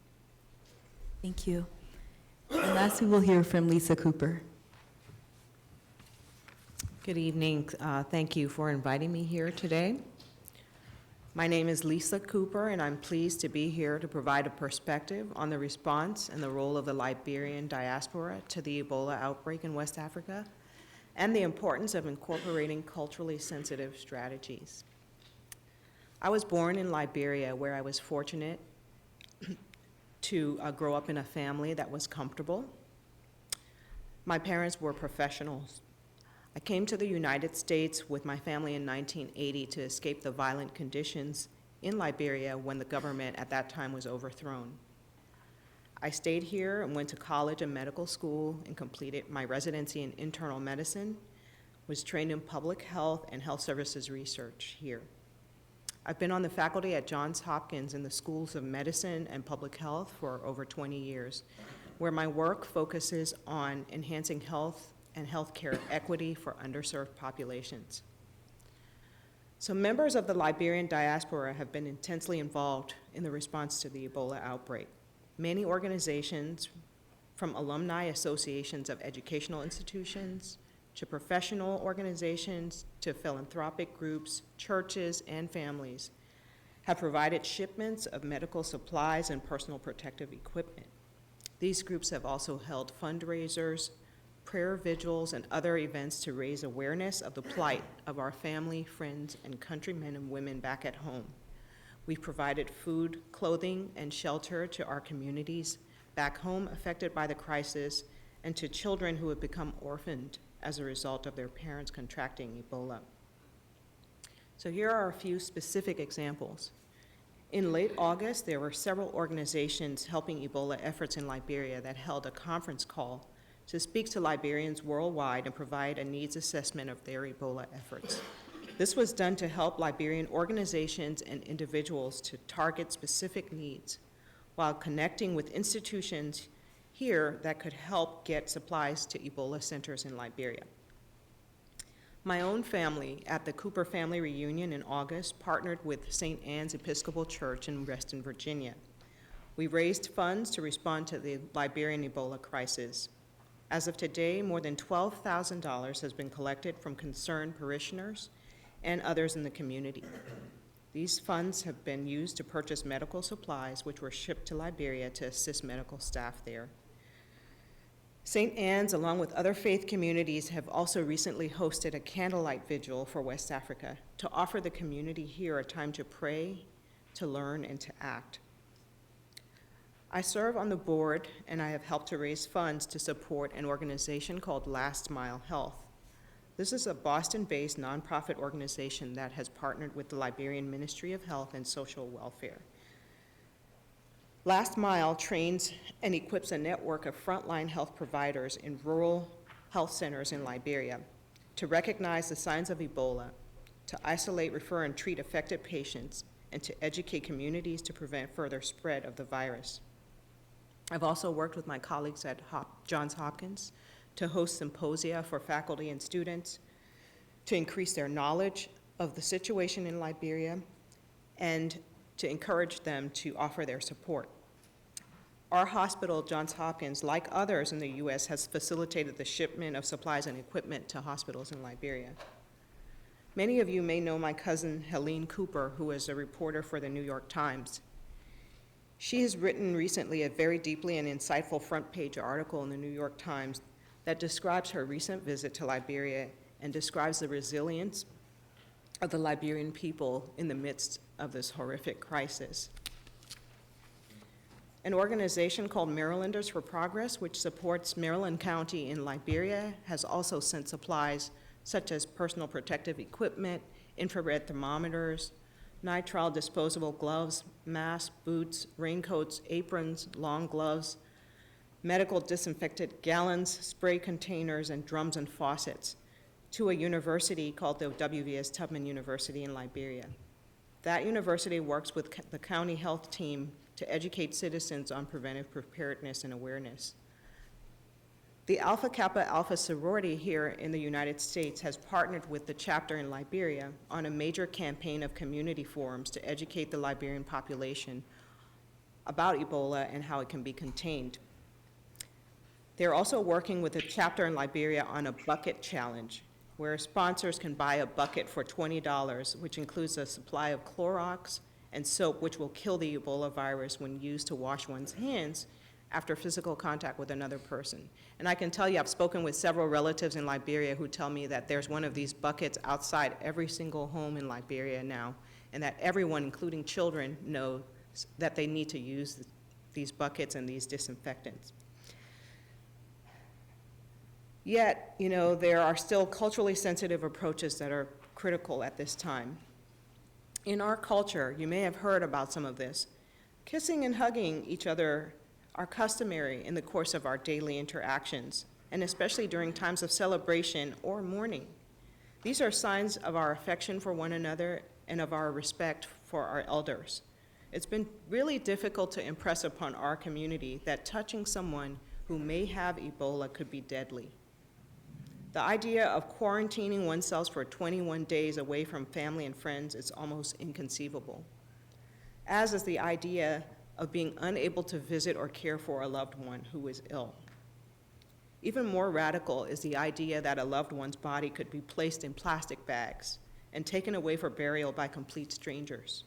Thank you. And last, we will hear from Lisa Cooper. Good evening. Thank you for inviting me here today. My name is Lisa Cooper, and I'm pleased to be here to provide a perspective on the response and the role of the Liberian diaspora to the Ebola outbreak in West Africa, and the importance of incorporating culturally sensitive strategies. I was born in Liberia, where I was fortunate to grow up in a family that was comfortable. My parents were professionals. I came to the United States with my family in 1980 to escape the violent conditions in Liberia when the government at that time was overthrown. I stayed here and went to college and medical school and completed my residency in internal medicine, was trained in public health and health services research here. I've been on the faculty at Johns Hopkins in the schools of medicine and public health for over 20 years, where my work focuses on enhancing health and healthcare equity for underserved populations. So members of the Liberian diaspora have been intensely involved in the response to the Ebola outbreak. Many organizations, from alumni associations of educational institutions, to professional organizations, to philanthropic groups, churches, and families, have provided shipments of medical supplies and personal protective equipment. These groups have also held fundraisers, prayer vigils, and other events to raise awareness of the plight of our family, friends, and countrymen and women back at home. We've provided food, clothing, and shelter to our communities back home affected by the crisis, and to children who have become orphaned as a result of their parents contracting Ebola. So here are a few specific examples. In late August, there were several organizations helping Ebola efforts in Liberia that held a conference call to speak to Liberians worldwide and provide a needs assessment of their Ebola efforts. This was done to help Liberian organizations and individuals to target specific needs while connecting with institutions here that could help get supplies to Ebola centers in Liberia. My own family at the Cooper Family Reunion in August partnered with St. Anne's Episcopal Church in Reston, Virginia. We raised funds to respond to the Liberian Ebola crisis. As of today, more than $12,000 has been collected from concerned parishioners and others in the community. These funds have been used to purchase medical supplies, which were shipped to Liberia to assist medical staff there. St. Anne's, along with other faith communities, have also recently hosted a candlelight vigil for West Africa to offer the community here a time to pray, to learn, and to act. I serve on the board, and I have helped to raise funds to support an organization called Last Mile Health. This is a Boston-based nonprofit organization that has partnered with the Liberian Ministry of Health and Social Welfare. Last Mile trains and equips a network of frontline health providers in rural health centers in Liberia to recognize the signs of Ebola, to isolate, refer, and treat affected patients, and to educate communities to prevent further spread of the virus. I've also worked with my colleagues at Johns Hopkins to host symposia for faculty and students to increase their knowledge of the situation in Liberia and to encourage them to offer their support. Our hospital, Johns Hopkins, like others in the U.S., has facilitated the shipment of supplies and equipment to hospitals in Liberia. Many of you may know my cousin, Helene Cooper, who is a reporter for the New York Times. She has written recently a very deeply and insightful front-page article in the New York Times that describes her recent visit to Liberia and describes the resilience of the Liberian people in the midst of this horrific crisis. An organization called Marylanders for Progress, which supports Maryland County in Liberia, has also sent supplies such as personal protective equipment, infrared thermometers, nitrile disposable gloves, masks, boots, raincoats, aprons, long gloves, medical disinfectant gallons, spray containers, and drums and faucets to a university called the WVS Tubman University in Liberia. That university works with the county health team to educate citizens on preventive preparedness and awareness. The Alpha Kappa Alpha sorority here in the United States has partnered with the chapter in Liberia on a major campaign of community forums to educate the Liberian population about Ebola and how it can be contained. They're also working with a chapter in Liberia on a bucket challenge, where sponsors can buy a bucket for $20, which includes a supply of Clorox and soap, which will kill the Ebola virus when used to wash one's hands after physical contact with another person. And I can tell you, I've spoken with several relatives in Liberia who tell me that there's one of these buckets outside every single home in Liberia now, and that everyone, including children, knows that they need to use these buckets and these disinfectants. Yet, there are still culturally sensitive approaches that are critical at this time. In our culture, you may have heard about some of this. Kissing and hugging each other are customary in the course of our daily interactions, and especially during times of celebration or mourning. These are signs of our affection for one another and of our respect for our elders. It's been really difficult to impress upon our community that touching someone who may have Ebola could be deadly. The idea of quarantining oneself for 21 days away from family and friends is almost inconceivable, as is the idea of being unable to visit or care for a loved one who is ill. Even more radical is the idea that a loved one's body could be placed in plastic bags and taken away for burial by complete strangers.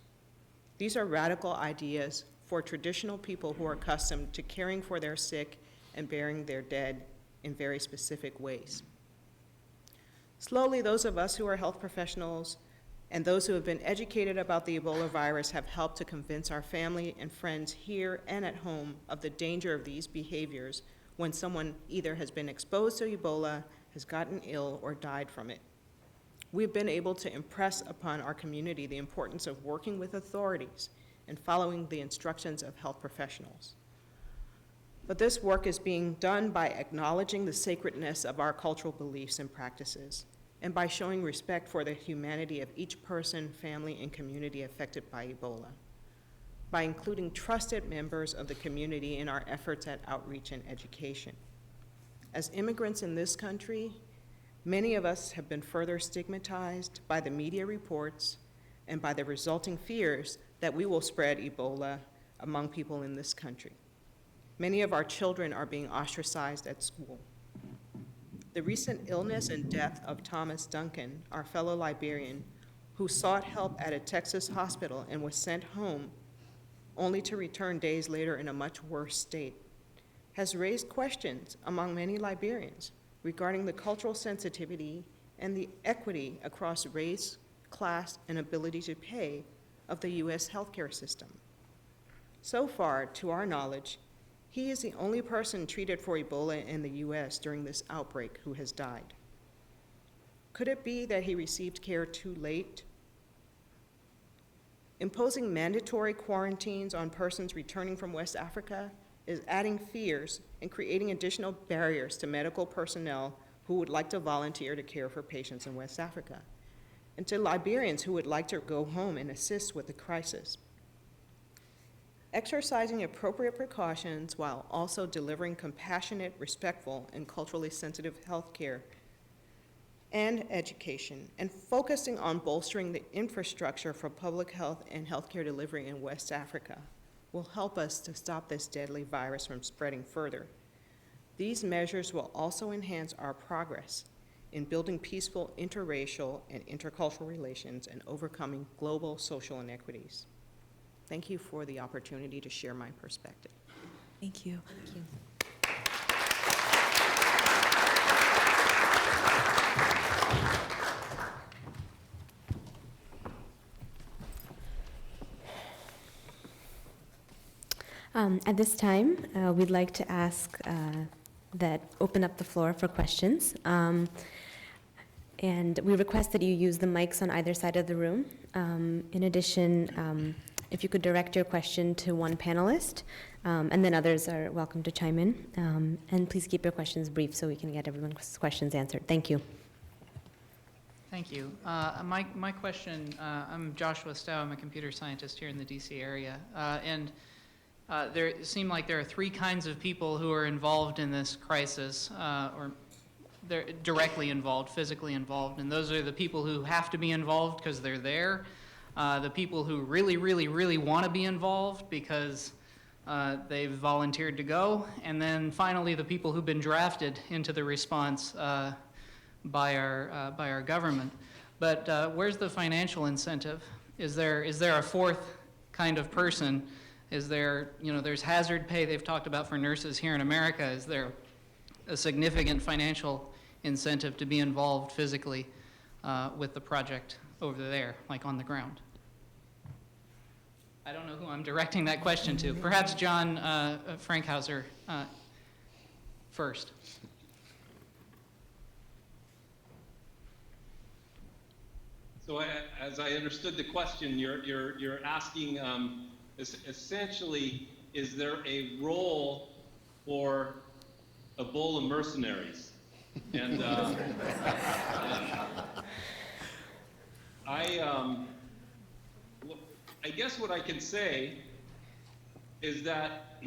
These are radical ideas for traditional people who are accustomed to caring for their sick and burying their dead in very specific ways. Slowly, those of us who are health professionals and those who have been educated about the Ebola virus have helped to convince our family and friends here and at home of the danger of these behaviors when someone either has been exposed to Ebola, has gotten ill, or died from it. We've been able to impress upon our community the importance of working with authorities and following the instructions of health professionals. But this work is being done by acknowledging the sacredness of our cultural beliefs and practices, and by showing respect for the humanity of each person, family, and community affected by Ebola, by including trusted members of the community in our efforts at outreach and education. As immigrants in this country, many of us have been further stigmatized by the media reports and by the resulting fears that we will spread Ebola among people in this country. Many of our children are being ostracized at school. The recent illness and death of Thomas Duncan, our fellow Liberian, who sought help at a Texas hospital and was sent home only to return days later in a much worse state, has raised questions among many Liberians regarding the cultural sensitivity and the equity across race, class, and ability to pay of the U.S. healthcare system. So far, to our knowledge, he is the only person treated for Ebola in the U.S. during this outbreak who has died. Could it be that he received care too late? Imposing mandatory quarantines on persons returning from West Africa is adding fears and creating additional barriers to medical personnel who would like to volunteer to care for patients in West Africa, and to Liberians who would like to go home and assist with the crisis. Exercising appropriate precautions while also delivering compassionate, respectful, and culturally sensitive health care and education, and focusing on bolstering the infrastructure for public health and healthcare delivery in West Africa will help us to stop this deadly virus from spreading further. These measures will also enhance our progress in building peaceful interracial and intercultural relations and overcoming global social inequities. Thank you for the opportunity to share my perspective. Thank you. Thank you. At this time, we'd like to ask that open up the floor for questions. And we request that you use the mics on either side of the room. In addition, if you could direct your question to one panelist, and then others are welcome to chime in. And please keep your questions brief so we can get everyone's questions answered. Thank you. Thank you. My question, I'm Joshua Stowe. I'm a computer scientist here in the DC area. There seem like there are three kinds of people who are involved in this crisis, or they're directly involved, physically involved, and those are the people who have to be involved because they're there, the people who really, really, really want to be involved because they've volunteered to go, and then finally the people who've been drafted into the response by our government. But where's the financial incentive? Is there a fourth kind of person? Is there, there's hazard pay they've talked about for nurses here in America. Is there a significant financial incentive to be involved physically with the project over there, like on the ground? I don't know who I'm directing that question to. Perhaps John Frankhauser first. So as I understood the question, you're asking essentially, is there a role for Ebola mercenaries? And I guess what I can say is that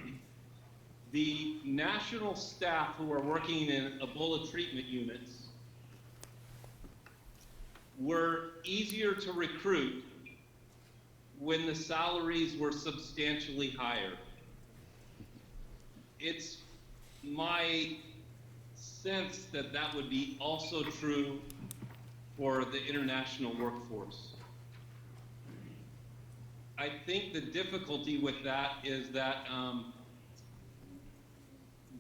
the national staff who are working in Ebola treatment units were easier to recruit when the salaries were substantially higher. It's my sense that that would be also true for the international workforce. I think the difficulty with that is that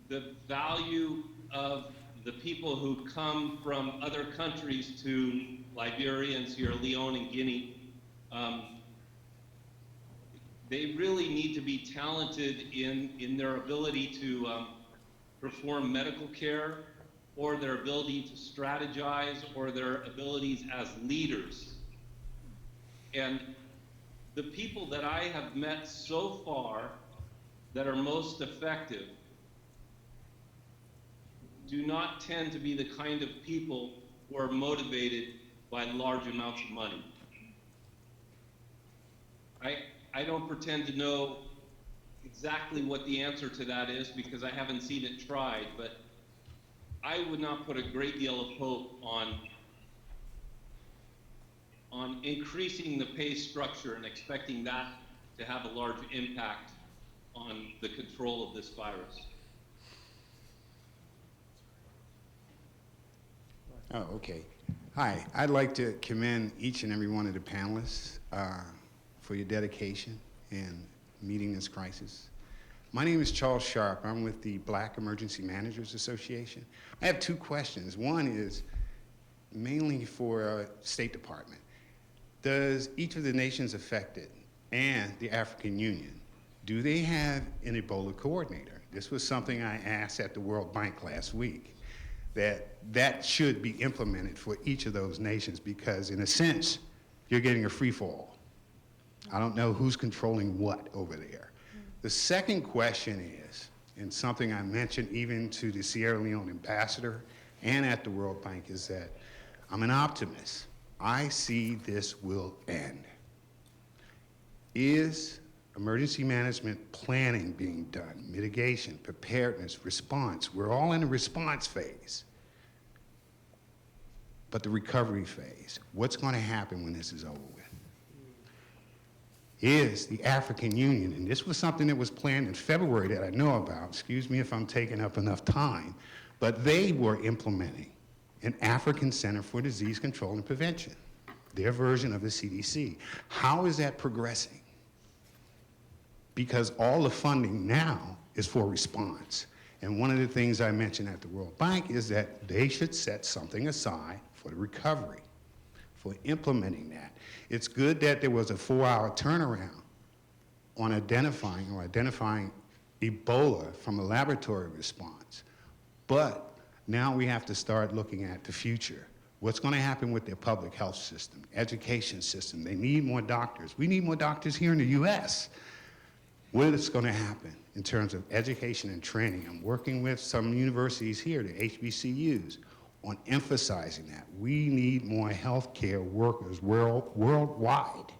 the value of the people who come from other countries to Liberia and Sierra Leone and Guinea, they really need to be talented in their ability to perform medical care, or their ability to strategize, or their abilities as leaders. And the people that I have met so far that are most effective do not tend to be the kind of people who are motivated by large amounts of money. I don't pretend to know exactly what the answer to that is because I haven't seen it tried, but I would not put a great deal of hope on increasing the pay structure and expecting that to have a large impact on the control of this virus. Oh, okay. Hi, I'd like to commend each and every one of the panelists for your dedication in meeting this crisis. My name is Charles Sharp. I'm with the Black Emergency Managers Association. I have two questions. One is mainly for State Department. Does each of the nations affected and the African Union, do they have an Ebola coordinator? This was something I asked at the World Bank last week, that should be implemented for each of those nations, because in a sense, you're getting a free fall. I don't know who's controlling what over there. The second question is, and something I mentioned even to the Sierra Leone ambassador and at the World Bank, is that I'm an optimist. I see this will end. Is emergency management planning being done? Mitigation, preparedness, response. We're all in a response phase. But the recovery phase, what's going to happen when this is over with? Is the African Union, and this was something that was planned in February that I know about, excuse me if I'm taking up enough time, but they were implementing an African Center for Disease Control and Prevention, their version of the CDC. How is that progressing? Because all the funding now is for response. And one of the things I mentioned at the World Bank is that they should set something aside for the recovery, for implementing that. It's good that there was a 4-hour turnaround on identifying Ebola from a laboratory response. But now we have to start looking at the future. What's going to happen with their public health system, education system? They need more doctors. We need more doctors here in the US. What is going to happen in terms of education and training? I'm working with some universities here, the HBCUs, on emphasizing that. We need more healthcare workers worldwide.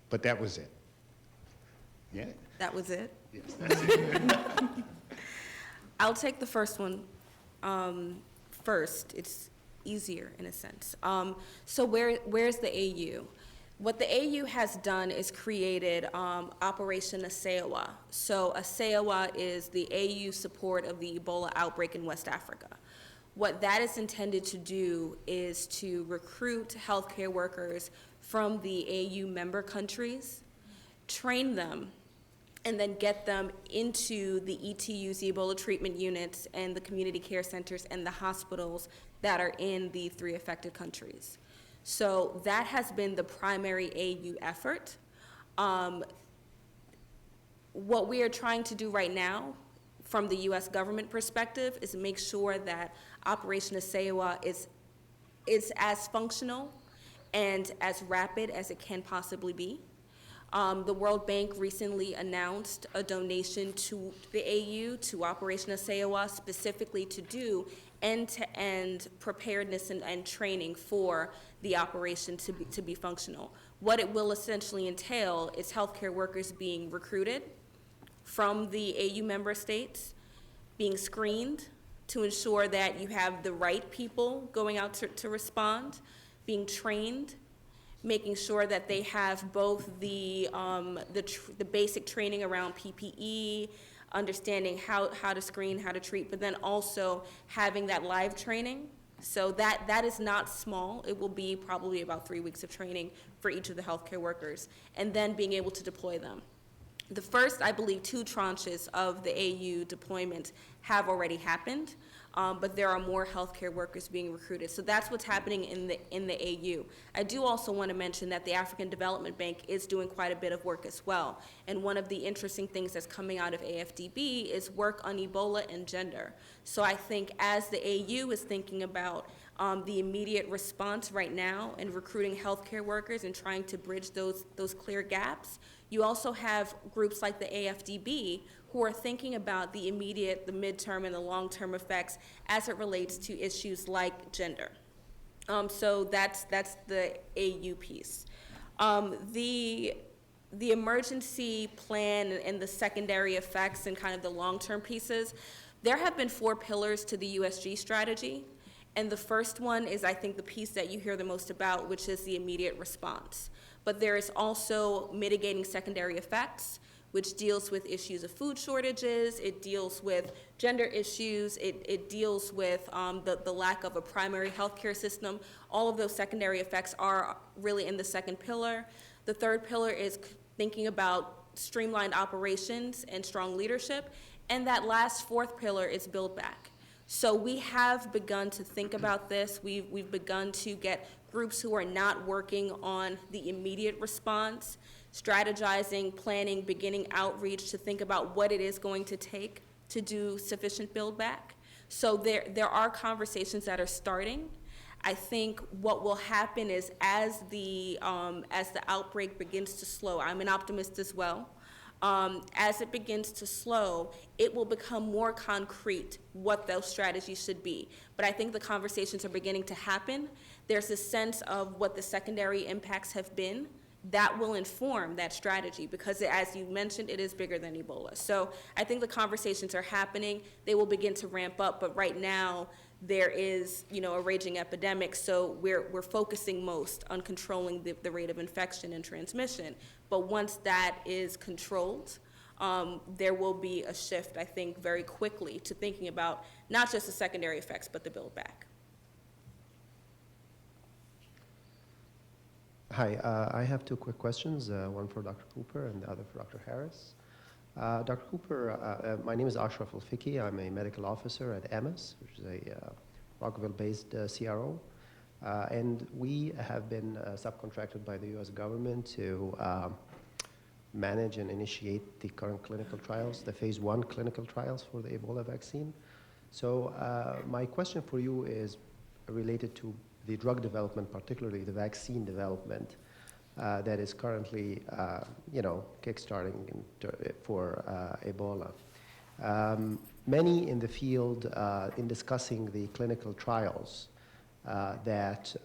But that was it. Yeah? That was it? Yes, that's it. I'll take the first one first. It's easier in a sense. So where's the AU? What the AU has done is created Operation ASEAWA. So ASEAWA is the AU support of the Ebola outbreak in West Africa. What that is intended to do is to recruit healthcare workers from the AU member countries, train them, and then get them into the ETUs, the Ebola treatment units, and the community care centers and the hospitals that are in the 3 affected countries. So that has been the primary AU effort. What we are trying to do right now from the US government perspective is make sure that Operation ASEAWA is as functional and as rapid as it can possibly be. The World Bank recently announced a donation to the AU, to Operation ASEAWA, specifically to do end-to-end preparedness and training for the operation to be functional. What it will essentially entail is healthcare workers being recruited from the AU member states, being screened to ensure that you have the right people going out to respond, being trained, making sure that they have both the basic training around PPE, understanding how to screen, how to treat, but then also having that live training. So that is not small. It will be probably about 3 weeks of training for each of the healthcare workers, and then being able to deploy them. The first, I believe, 2 tranches of the AU deployment have already happened, but there are more healthcare workers being recruited. So that's what's happening in the AU. I do also want to mention that the African Development Bank is doing quite a bit of work as well. And one of the interesting things that's coming out of AFDB is work on Ebola and gender. So I think as the AU is thinking about the immediate response right now and recruiting healthcare workers and trying to bridge those clear gaps, you also have groups like the AFDB who are thinking about the immediate, the midterm, and the long-term effects as it relates to issues like gender. So that's the AU piece. The emergency plan and the secondary effects and kind of the long-term pieces, there have been 4 pillars to the USG strategy. And the first one is, I think, the piece that you hear the most about, which is the immediate response. But there is also mitigating secondary effects, which deals with issues of food shortages, it deals with gender issues, it deals with the lack of a primary healthcare system. All of those secondary effects are really in the second pillar. The third pillar is thinking about streamlined operations and strong leadership. And that last fourth pillar is build back. So we have begun to think about this. We've begun to get groups who are not working on the immediate response, strategizing, planning, beginning outreach to think about what it is going to take to do sufficient build back. So there are conversations that are starting. I think what will happen is as the outbreak begins to slow, I'm an optimist as well. As it begins to slow, it will become more concrete what those strategies should be. But I think the conversations are beginning to happen. There's a sense of what the secondary impacts have been that will inform that strategy because, as you mentioned, it is bigger than Ebola. So I think the conversations are happening. They will begin to ramp up, but right now there is, a raging epidemic, so we're focusing most on controlling the rate of infection and transmission. But once that is controlled, there will be a shift, I think, very quickly to thinking about not just the secondary effects, but the build back. Hi, I have two quick questions, one for Dr. Cooper and the other for Dr. Harris. Dr. Cooper, my name is Ashraf Al-Fiki. I'm a medical officer at EMIS, which is a Rockville-based CRO. And we have been subcontracted by the U.S. government to manage and initiate the current clinical trials, the phase 1 clinical trials for the Ebola vaccine. So my question for you is related to the drug development, particularly the vaccine development that is currently, kickstarting for Ebola. Many in the field, in discussing the clinical trials that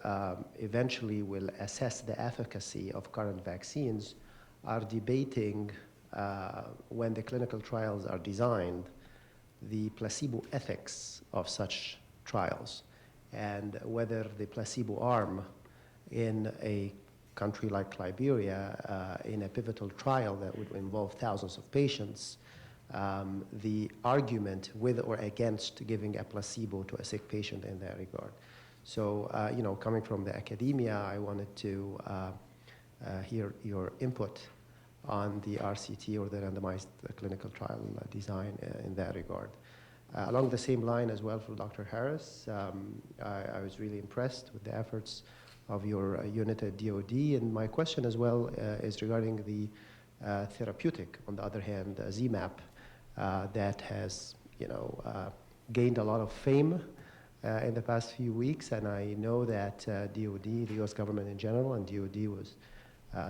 eventually will assess the efficacy of current vaccines, are debating when the clinical trials are designed, the placebo ethics of such trials, and whether the placebo arm in a country like Liberia, in a pivotal trial that would involve thousands of patients, the argument with or against giving a placebo to a sick patient in that regard. So, coming from the academia, I wanted to hear your input on the RCT, or the randomized clinical trial design in that regard. Along the same line as well for Dr. Harris, I was really impressed with the efforts of your unit at DOD, and my question as well is regarding the therapeutic, on the other hand, ZMapp, that has, gained a lot of fame in the past few weeks, and I know that DOD, the U.S. government in general, and DOD was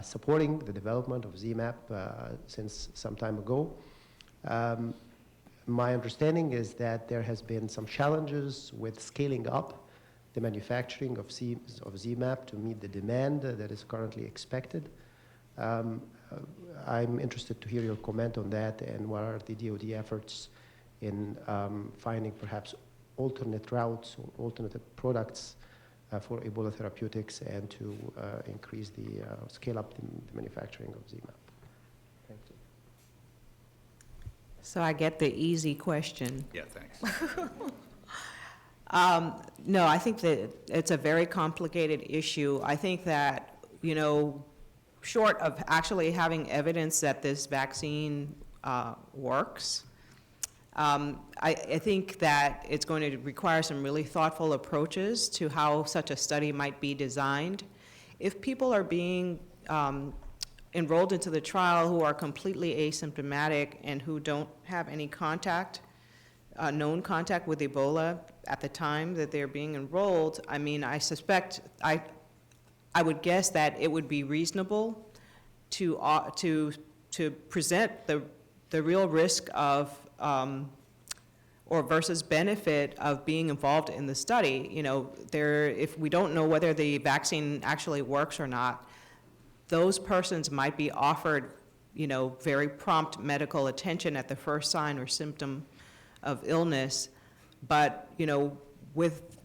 supporting the development of ZMapp since some time ago. My understanding is that there has been some challenges with scaling up the manufacturing of ZMapp to meet the demand that is currently expected. I'm interested to hear your comment on that, and what are the DOD efforts in finding perhaps alternate routes or alternative products for Ebola therapeutics, and to increase the scale up the manufacturing of ZMapp. Thank you. So I get the easy question. Yeah, thanks. No, I think that it's a very complicated issue. I think that, short of actually having evidence that this vaccine works, I think that it's going to require some really thoughtful approaches to how such a study might be designed. If people are being enrolled into the trial who are completely asymptomatic and who don't have any contact, known contact with Ebola at the time that they're being enrolled, I mean, I suspect, I would guess that it would be reasonable to present the real risk of or versus benefit of being involved in the study. If we don't know whether the vaccine actually works or not, those persons might be offered, very prompt medical attention at the first sign or symptom of illness. But, with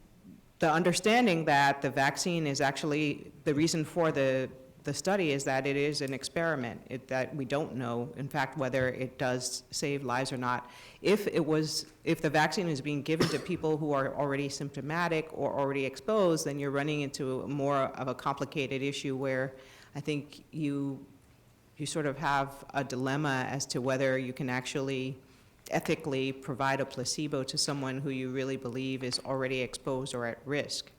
the understanding that the vaccine is actually the reason for the the study is that it is an experiment, that we don't know, in fact, whether it does save lives or not. If the vaccine is being given to people who are already symptomatic or already exposed, then you're running into more of a complicated issue where I think you sort of have a dilemma as to whether you can actually ethically provide a placebo to someone who you really believe is already exposed or at risk.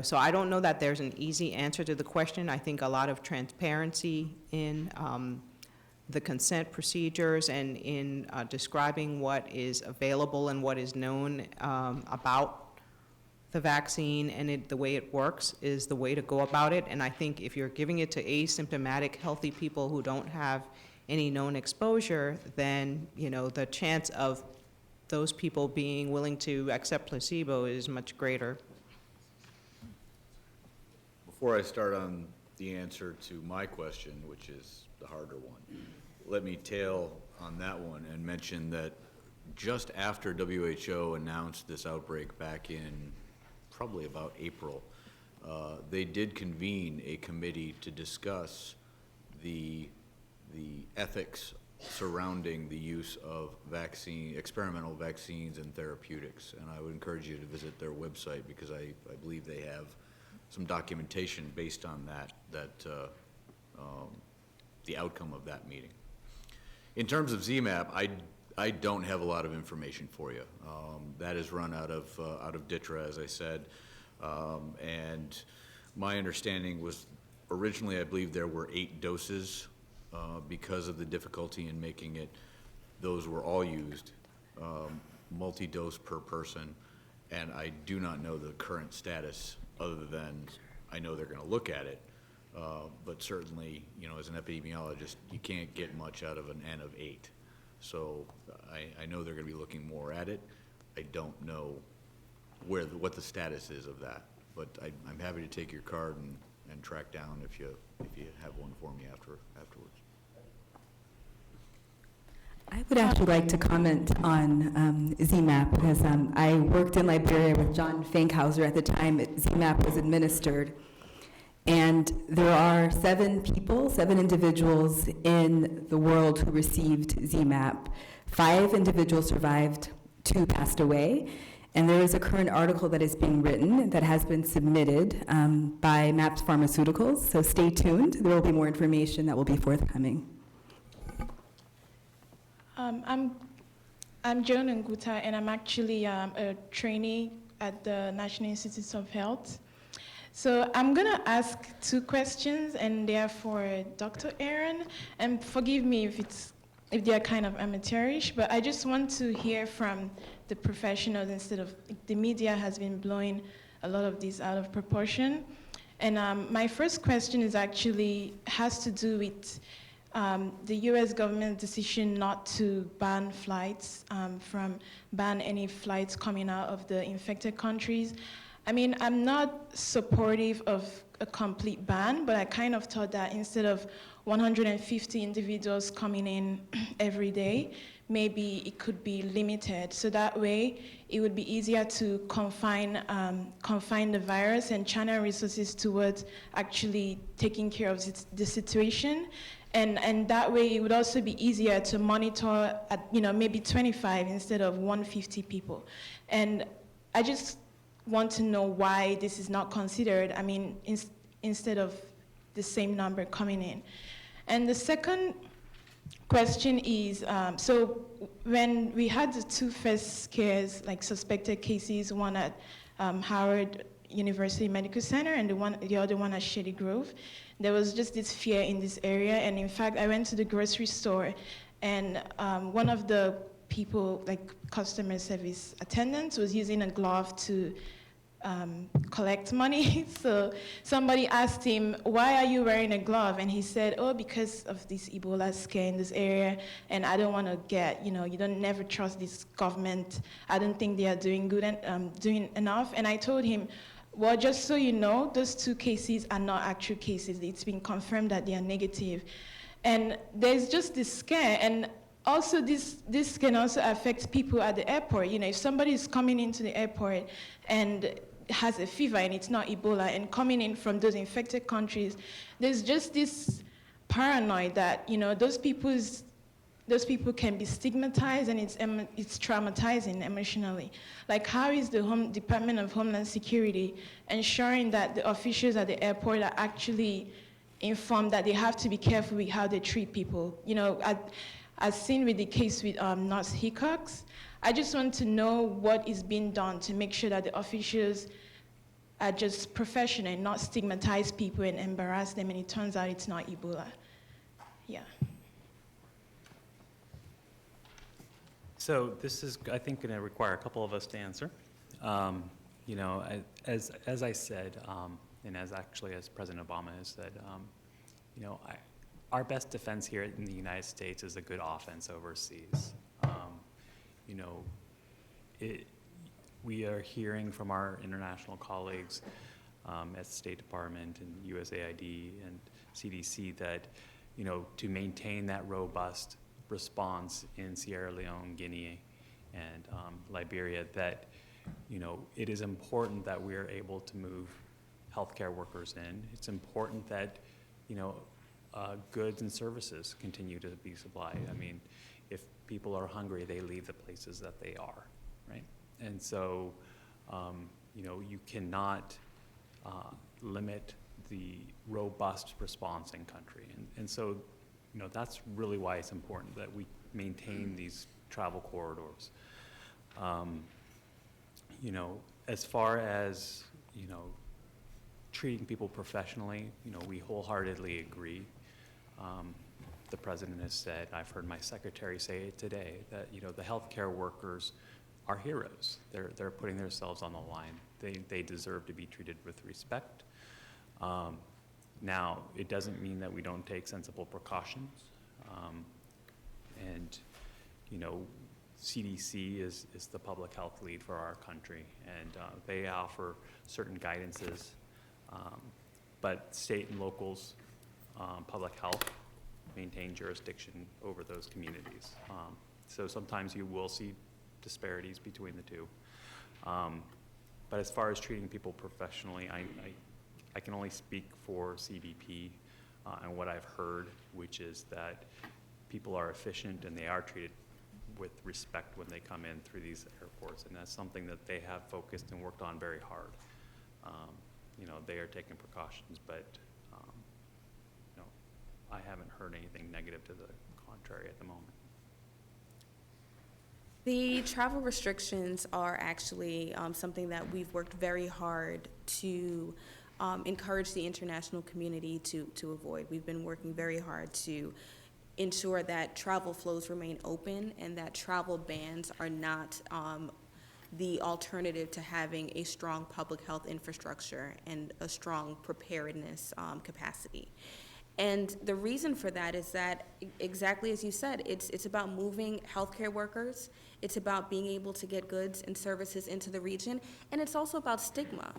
So I don't know that there's an easy answer to the question. I think a lot of transparency in the consent procedures and in describing what is available and what is known about the vaccine and the way it works is the way to go about it. And I think if you're giving it to asymptomatic, healthy people who don't have any known exposure, then the chance of those people being willing to accept placebo is much greater. Before I start on the answer to my question, which is the harder one, let me tail on that one and mention that just after WHO announced this outbreak back in probably about April, they did convene a committee to discuss the ethics surrounding the use of experimental vaccines and therapeutics. And I would encourage you to visit their website because I believe they have some documentation based on the outcome of that meeting. In terms of ZMapp, I don't have a lot of information for you. That is run out of DITRA, as I said, and my understanding was originally I believe there were 8 doses. Because of the difficulty in making it, those were all used, multi-dose per person, and I do not know the current status other than I know they're going to look at it, but certainly, as an epidemiologist, you can't get much out of an N of 8. So I know they're going to be looking more at it. I don't know what the status is of that, but I'm happy to take your card and track down if you have one for me afterwards. I would actually like to comment on ZMapp because I worked in Liberia with John Fankhauser at the time that ZMapp was administered. And there are 7 individuals in the world who received ZMapp. 5 individuals survived, 2 passed away. And there is a current article that is being written that has been submitted by MAPS Pharmaceuticals. So stay tuned. There will be more information that will be forthcoming. I'm Joan Nguta, and I'm actually a trainee at the National Institutes of Health. So I'm going to ask 2 questions, and they're for Dr. Aaron. And forgive me if they are kind of amateurish, but I just want to hear from the professionals instead of the media has been blowing a lot of this out of proportion. And my first question has to do with the U.S. government's decision not to ban flights, ban any flights coming out of the infected countries. I mean, I'm not supportive of a complete ban, but I kind of thought that instead of 150 individuals coming in every day, maybe it could be limited. So that way, it would be easier to confine the virus and channel resources towards actually taking care of the situation. And that way, it would also be easier to monitor at maybe 25 instead of 150 people. And I just want to know why this is not considered. I mean, instead of the same number coming in. And the second question is, so when we had the 2 first scares, like suspected cases, one at Howard University Medical Center and the other one at Shady Grove, there was just this fear in this area. And in fact, I went to the grocery store, and one of the people, like customer service attendants, was using a glove to collect money. So somebody asked him, why are you wearing a glove? And he said, oh, because of this Ebola scare in this area, and I don't want to get, you don't never trust this government. I don't think they are doing good and doing enough. And I told him, well, just so you know, those 2 cases are not actual cases. It's been confirmed that they are negative. And there's just this scare, and also this can also affect people at the airport. If somebody is coming into the airport and has a fever and it's not Ebola, and coming in from those infected countries, there's just this paranoid that, you know, those people can be stigmatized, and it's traumatizing emotionally. Like, how is the Department of Homeland Security ensuring that the officials at the airport are actually informed that they have to be careful with how they treat people? You know, as seen with the case with Nurse Hickox, I just want to know what is being done to make sure that the officials are just professional and not stigmatize people and embarrass them, and it turns out it's not Ebola. Yeah. So this is, I think, going to require a couple of us to answer. You know, as I said, and as President Obama has said, you know, our best defense here in the United States is a good offense overseas. You know, we are hearing from our international colleagues at the State Department and USAID and CDC that, you know, to maintain that robust response in Sierra Leone, Guinea, and Liberia, that, you know, it is important that we are able to move healthcare workers in. It's important that, you know, goods and services continue to be supplied. I mean, if people are hungry, they leave the places that they are, right? And so, you know, you cannot limit the robust response in country. And so, you know, that's really why it's important that we maintain these travel corridors. You know, as far as, you know, treating people professionally, you know, we wholeheartedly agree. The president has said, I've heard my secretary say it today, that, you know, the healthcare workers are heroes. They're putting themselves on the line. They deserve to be treated with respect. Now, it doesn't mean that we don't take sensible precautions. And, you know, CDC is the public health lead for our country, and they offer certain guidances, but state and locals, public health, maintain jurisdiction over those communities. So sometimes you will see disparities between the two. But as far as treating people professionally, I can only speak for CBP and what I've heard, which is that people are efficient and they are treated with respect when they come in through these airports, and that's something that they have focused and worked on very hard. You know, they are taking precautions, but you know, I haven't heard anything negative to the contrary at the moment. The travel restrictions are actually something that we've worked very hard to encourage the international community to avoid. We've been working very hard to ensure that travel flows remain open and that travel bans are not the alternative to having a strong public health infrastructure and a strong preparedness capacity. And the reason for that is that, exactly as you said, it's about moving healthcare workers, it's about being able to get goods and services into the region, and it's also about stigma.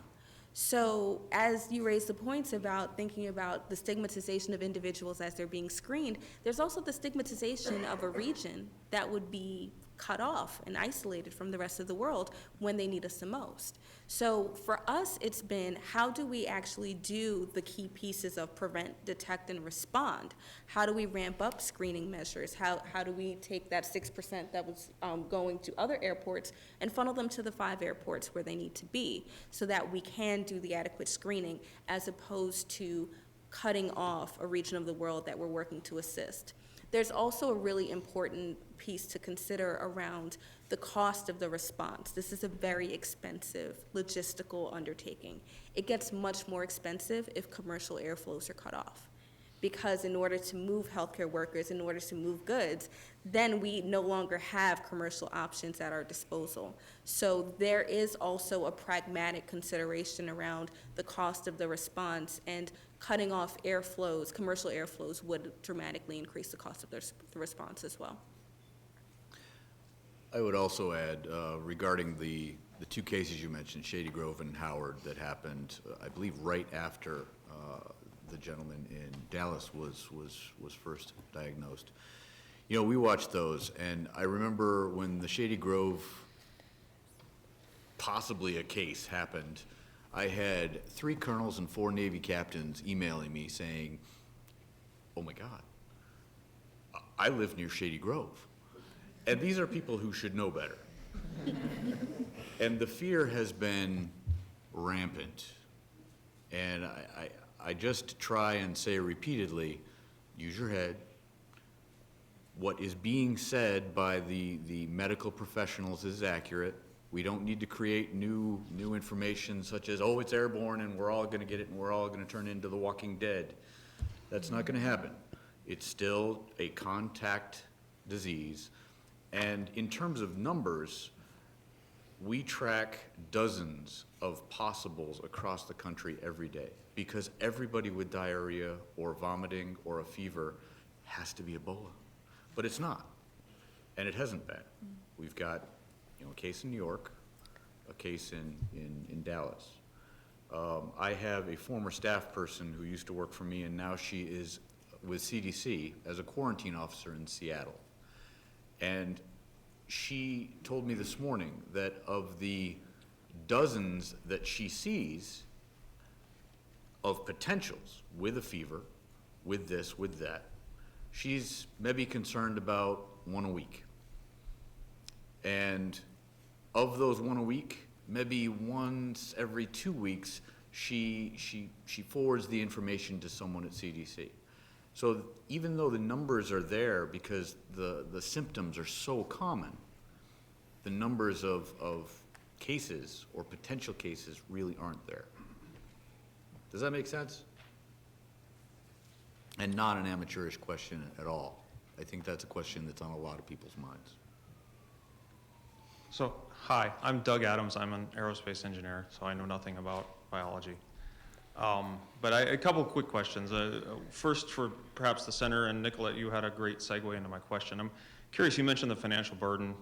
So as you raise the points about thinking about the stigmatization of individuals as they're being screened, there's also the stigmatization of a region that would be cut off and isolated from the rest of the world when they need us the most. So for us, it's been, how do we actually do the key pieces of prevent, detect, and respond? How do we ramp up screening measures? How do we take that 6% that was going to other airports and funnel them to the 5 airports where they need to be so that we can do the adequate screening as opposed to cutting off a region of the world that we're working to assist? There's also a really important piece to consider around the cost of the response. This is a very expensive logistical undertaking. It gets much more expensive if commercial airflows are cut off, because in order to move healthcare workers, in order to move goods, then we no longer have commercial options at our disposal. So there is also a pragmatic consideration around the cost of the response, and cutting off airflows, commercial airflows, would dramatically increase the cost of the response as well. I would also add, regarding the 2 cases you mentioned, Shady Grove and Howard, that happened, I believe, right after the gentleman in Dallas was first diagnosed. You know, we watched those, and I remember when the Shady Grove, possibly a case, happened, I had 3 colonels and 4 Navy captains emailing me saying, oh my God, I live near Shady Grove. And these are people who should know better. And the fear has been rampant. And I just try and say repeatedly, use your head. What is being said by the medical professionals is accurate. We don't need to create new information such as, oh, it's airborne and we're all going to get it and we're all going to turn into the Walking Dead. That's not going to happen. It's still a contact disease. And in terms of numbers, we track dozens of possibles across the country every day because everybody with diarrhea or vomiting or a fever has to be Ebola. But it's not, and it hasn't been. We've got a case in New York, a case in Dallas. I have a former staff person who used to work for me, and now she is with CDC as a quarantine officer in Seattle. And she told me this morning that of the dozens that she sees of potentials with a fever, with this, with that, she's maybe concerned about 1 a week. And of those 1 a week, maybe once every 2 weeks, she forwards the information to someone at CDC. So even though the numbers are there because the symptoms are so common, the numbers of cases or potential cases really aren't there. Does that make sense? And not an amateurish question at all. I think that's a question that's on a lot of people's minds. So, hi, I'm Doug Adams. I'm an aerospace engineer, so I know nothing about biology. But a couple quick questions. First, for perhaps the center, and Nicolette, you had a great segue into my question. I'm curious, you mentioned the financial burden.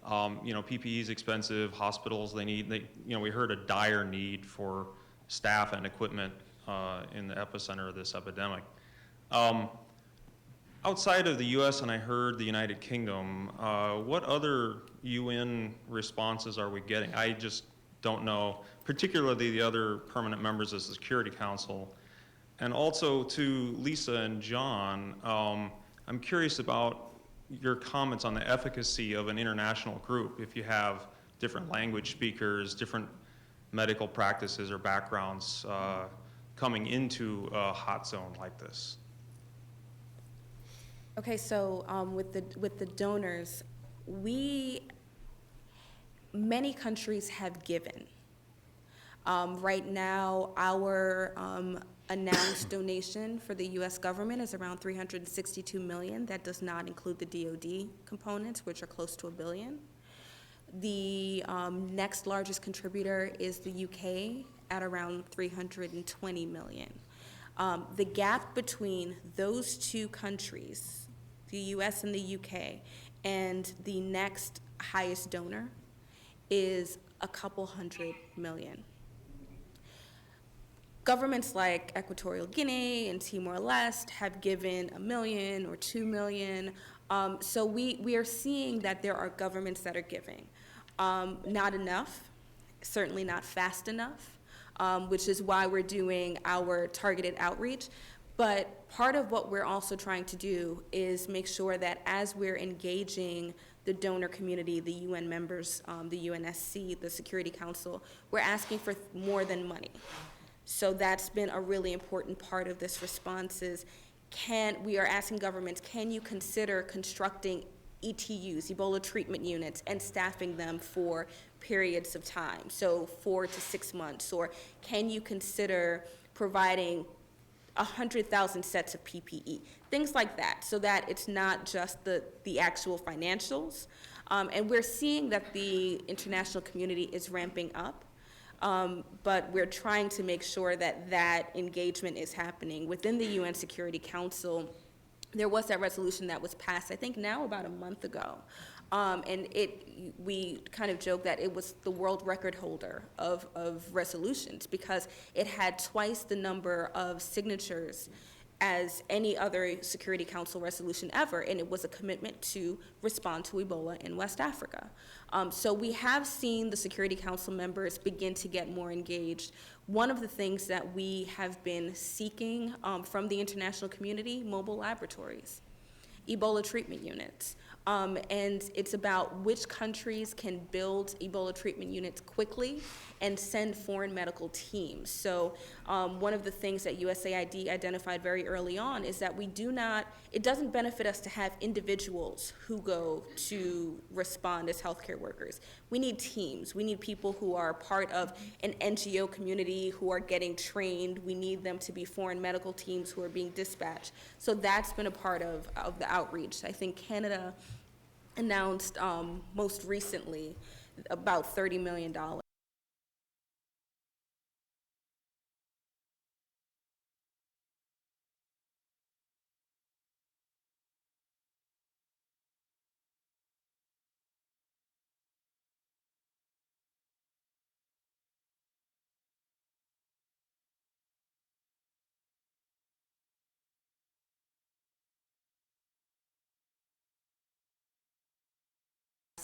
PPE is expensive, hospitals, we heard a dire need for staff and equipment in the epicenter of this epidemic. Outside of the US, and I heard the United Kingdom, what other UN responses are we getting? I just don't know, particularly the other permanent members of the Security Council. And also to Lisa and John, I'm curious about your comments on the efficacy of an international group if you have different language speakers, different medical practices or backgrounds coming into a hot zone like this. Okay, so with the donors, many countries have given. Right now, our announced donation for the U.S. government is around $362 million. That does not include the DoD components, which are close to $1 billion. The next largest contributor is the UK at around $320 million. The gap between those two countries, the US and the UK, and the next highest donor is a couple $100 million. Governments like Equatorial Guinea and Timor-Leste have given $1 million or $2 million. So we are seeing that there are governments that are giving. Not enough, certainly not fast enough, which is why we're doing our targeted outreach. But part of what we're also trying to do is make sure that as we're engaging the donor community, the UN members, the UNSC, the Security Council, we're asking for more than money. So that's been a really important part of this response is we are asking governments, can you consider constructing ETUs, Ebola treatment units, and staffing them for periods of time, so 4 to 6 months, or can you consider providing 100,000 sets of PPE, things like that, so that it's not just the actual financials. And we're seeing that the international community is ramping up, but we're trying to make sure that that engagement is happening. Within the UN Security Council, there was that resolution that was passed, I think now about a month ago. And we kind of joke that it was the world record holder of resolutions because it had twice the number of signatures as any other Security Council resolution ever, and it was a commitment to respond to Ebola in West Africa. So we have seen the Security Council members begin to get more engaged. One of the things that we have been seeking from the international community, mobile laboratories, Ebola treatment units. And it's about which countries can build Ebola treatment units quickly and send foreign medical teams. So one of the things that USAID identified very early on is that it doesn't benefit us to have individuals who go to respond as healthcare workers. We need teams. We need people who are part of an NGO community who are getting trained. We need them to be foreign medical teams who are being dispatched. So that's been a part of the outreach. I think Canada announced most recently about $30 million.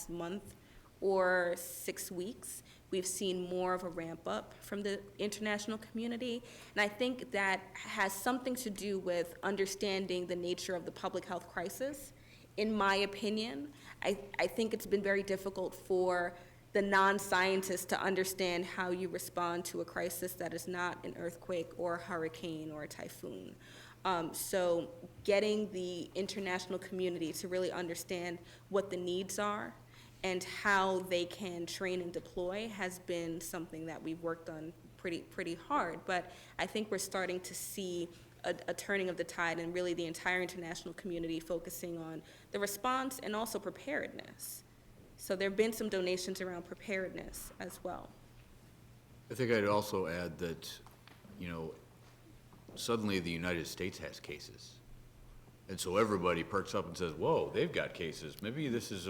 Month or 6 weeks, we've seen more of a ramp up from the international community. And I think that has something to do with understanding the nature of the public health crisis. In my opinion, I think it's been very difficult for the non-scientists to understand how you respond to a crisis that is not an earthquake or a hurricane or a typhoon. So getting the international community to really understand what the needs are and how they can train and deploy has been something that we've worked on pretty hard. But I think we're starting to see a turning of the tide, and really the entire international community focusing on the response and also preparedness. So there have been some donations around preparedness as well. I think I'd also add that, suddenly the United States has cases. And so everybody perks up and says, whoa, they've got cases. Maybe this is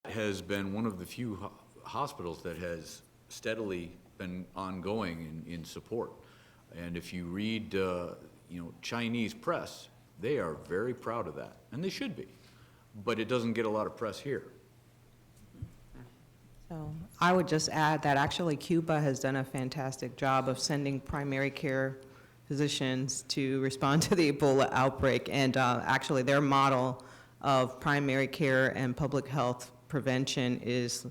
has been one of the few hospitals that has steadily been ongoing in support. And if you read, Chinese press, they are very proud of that, and they should be. But it doesn't get a lot of press here. So I would just add that actually Cuba has done a fantastic job of sending primary care physicians to respond to the Ebola outbreak, and actually their model of primary care and public health prevention is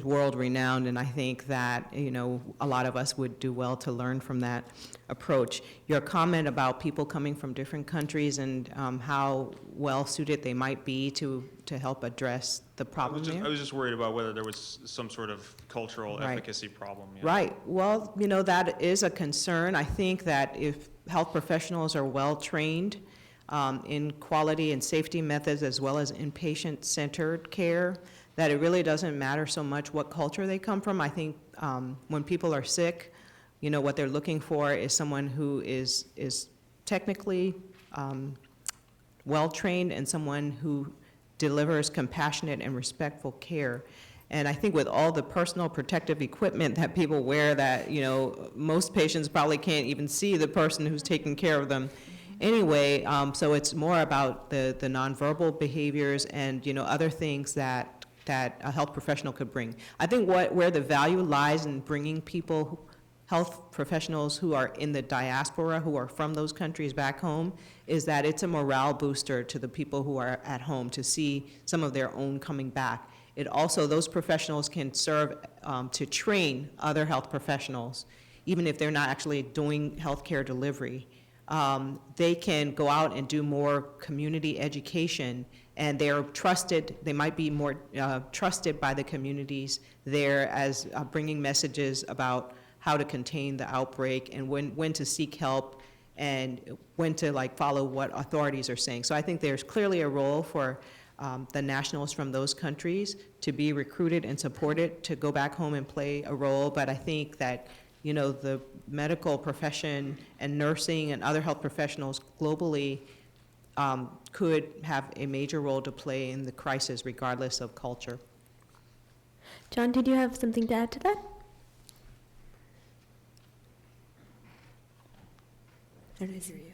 world renowned, and I think that, a lot of us would do well to learn from that approach. Your comment about people coming from different countries and how well suited they might be to help address the problem I was just worried about whether there was some sort of cultural efficacy problem. Yeah. Right. Well, that is a concern. I think that if health professionals are well trained in quality and safety methods as well as in patient-centered care, that it really doesn't matter so much what culture they come from. I think when people are sick, what they're looking for is someone who is technically well-trained and someone who delivers compassionate and respectful care. And I think with all the personal protective equipment that people wear that, most patients probably can't even see the person who's taking care of them anyway. So it's more about the nonverbal behaviors and, other things that a health professional could bring. I think where the value lies in bringing health professionals who are in the diaspora, who are from those countries back home, is that it's a morale booster to the people who are at home to see some of their own coming back. It also, those professionals can serve to train other health professionals, even if they're not actually doing healthcare delivery. They can go out and do more community education, and they're trusted. They might be more trusted by the communities there as bringing messages about how to contain the outbreak and when to seek help and when to follow what authorities are saying. So I think there's clearly a role for the nationals from those countries to be recruited and supported to go back home and play a role. But I think that, you know, the medical profession and nursing and other health professionals globally could have a major role to play in the crisis regardless of culture. John, did you have something to add to that? I don't hear you.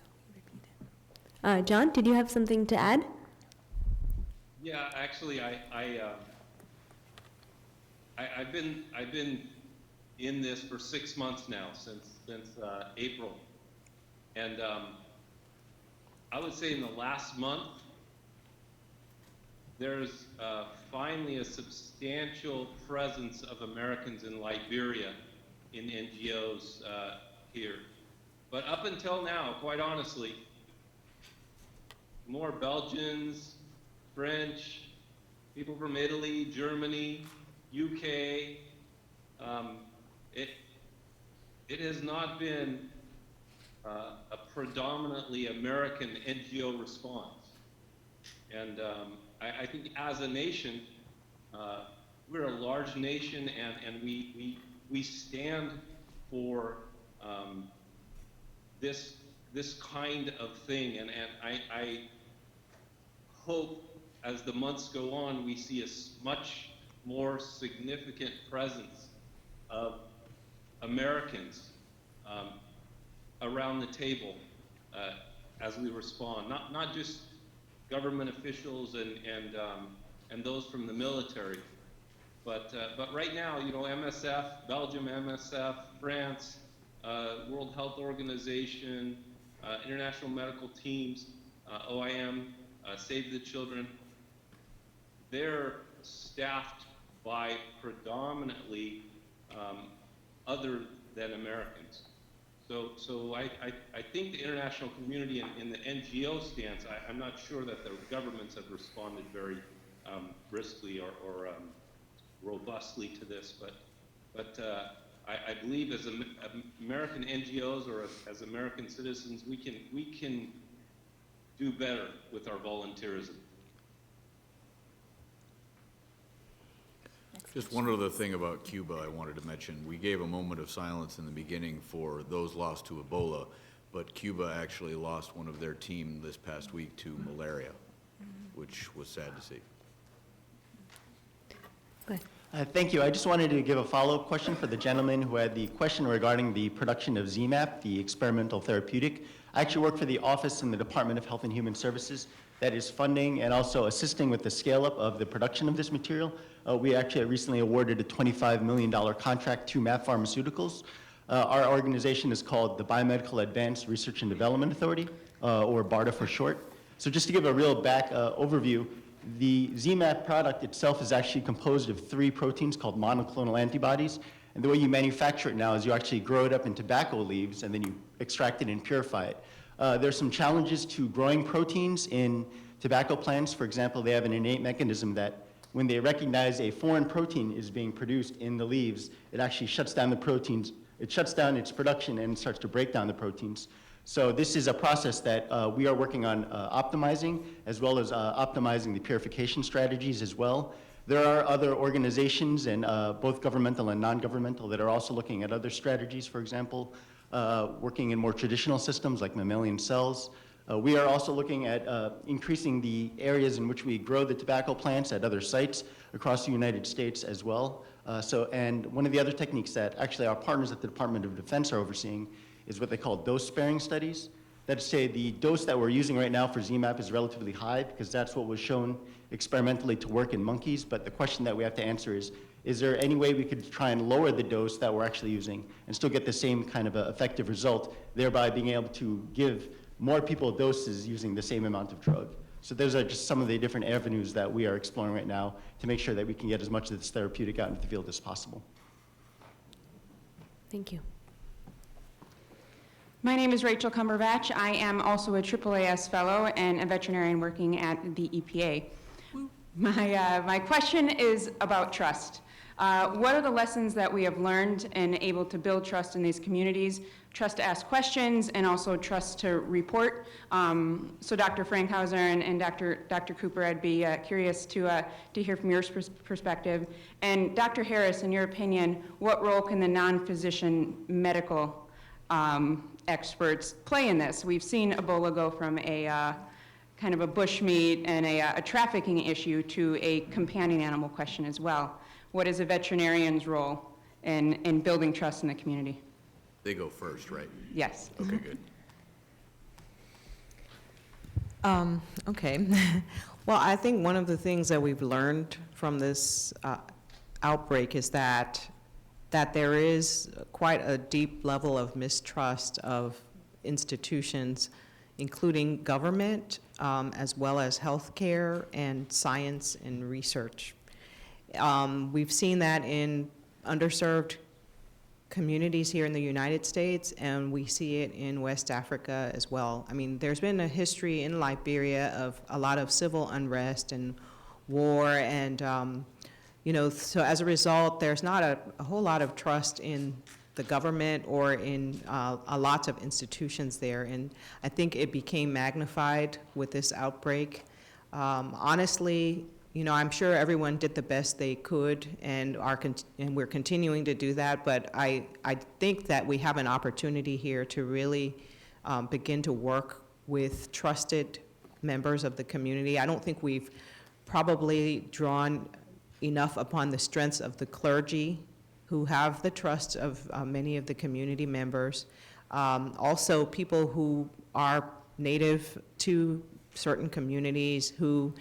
John, did you have something to add? Yeah, actually, I've been in this for 6 months now, since April, and I would say in the last month there's finally a substantial presence of Americans in Liberia in NGOs here. But up until now, quite honestly, more Belgians, French, people from Italy, Germany, UK. It has not been a predominantly American NGO response. And I think as a nation, we're a large nation, and we stand for this kind of thing, and I hope as the months go on we see a much more significant presence of Americans around the table as we respond, not just government officials and those from the military, but right now, you know, MSF, Belgium, MSF, France, World Health Organization, international medical teams, OIM, Save the Children, they're staffed by predominantly other than Americans. So I think the international community in the NGO stance, I'm not sure that the governments have responded very briskly or robustly to this, but I believe as American NGOs or as American citizens, we can do better with our volunteerism. Just one other thing about Cuba I wanted to mention. We gave a moment of silence in the beginning for those lost to Ebola, but Cuba actually lost one of their team this past week to malaria, which was sad to see. Go ahead. Thank you. I just wanted to give a follow-up question for the gentleman who had the question regarding the production of ZMapp, the experimental therapeutic. I actually work for the office in the Department of Health and Human Services that is funding and also assisting with the scale-up of the production of this material. We actually recently awarded a $25 million contract to MAP Pharmaceuticals. Our organization is called the Biomedical Advanced Research and Development Authority, or BARDA for short. So just to give a real back overview, the ZMapp product itself is actually composed of 3 proteins called monoclonal antibodies. And the way you manufacture it now is you actually grow it up in tobacco leaves and then you extract it and purify it. There's some challenges to growing proteins in tobacco plants. For example, they have an innate mechanism that when they recognize a foreign protein is being produced in the leaves, it actually shuts down the proteins. It shuts down its production and starts to break down the proteins. So this is a process that we are working on optimizing, as well as optimizing the purification strategies as well. There are other organizations, and both governmental and non-governmental, that are also looking at other strategies, for example, working in more traditional systems like mammalian cells. We are also looking at increasing the areas in which we grow the tobacco plants at other sites across the United States as well. And one of the other techniques that actually our partners at the Department of Defense are overseeing is what they call dose-sparing studies. That is to say, the dose that we're using right now for ZMapp is relatively high because that's what was shown experimentally to work in monkeys. But the question that we have to answer is there any way we could try and lower the dose that we're actually using and still get the same kind of effective result, thereby being able to give more people doses using the same amount of drug? So those are just some of the different avenues that we are exploring right now to make sure that we can get as much of this therapeutic out into the field as possible. Thank you. My name is Rachel Cumberbatch. I am also a AAAS fellow and a veterinarian working at the EPA. My question is about trust. What are the lessons that we have learned and able to build trust in these communities? Trust to ask questions and also trust to report. So Dr. Frankhauser and Dr. Cooper, I'd be curious to hear from your perspective. And Dr. Harris, in your opinion, what role can the non-physician medical experts play in this? We've seen Ebola go from a kind of a bushmeat and a trafficking issue to a companion animal question as well. What is a veterinarian's role in building trust in the community? They go first, right? Yes. Okay, good. Okay. Well, I think one of the things that we've learned from this outbreak is that there is quite a deep level of mistrust of institutions, including government, as well as healthcare and science and research. We've seen that in underserved communities here in the United States, and we see it in West Africa as well. I mean, there's been a history in Liberia of a lot of civil unrest and war, and you know, so as a result, there's not a whole lot of trust in the government or in a lot of institutions there, and I think it became magnified with this outbreak. Honestly, you know, I'm sure everyone did the best they could, and we're continuing to do that, but I think that we have an opportunity here to really begin to work with trusted members of the community. I don't think we've probably drawn enough upon the strengths of the clergy who have the trust of many of the community members. Also, people who are native to certain communities who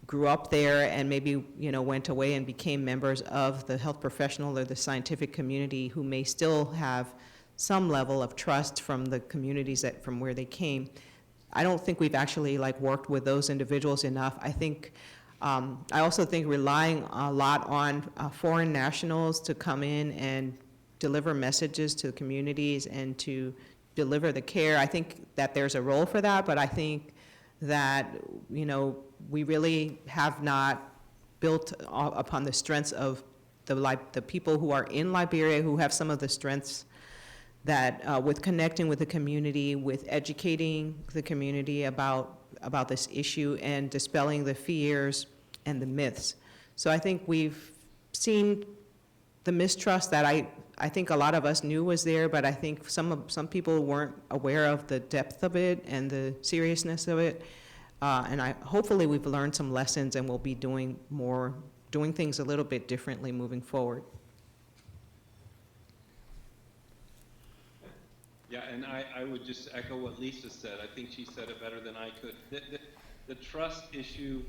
grew up there and maybe, you know, went away and became members of the health professional or the scientific community who may still have some level of trust from the communities from where they came. I don't think we've actually worked with those individuals enough. I think, I also think relying a lot on foreign nationals to come in and deliver messages to the communities and to deliver the care, I think that there's a role for that, but I think that, you know, we really have not built upon the strengths of the people who are in Liberia, who have some of the strengths that with connecting with the community, with educating the community about this issue and dispelling the fears and the myths. So I think we've seen the mistrust that I think a lot of us knew was there, but I think some people weren't aware of the depth of it and the seriousness of it. And hopefully we've learned some lessons and we'll be doing things a little bit differently moving forward. Yeah, and I would just echo what Lisa said. I think she said it better than I could. The trust issue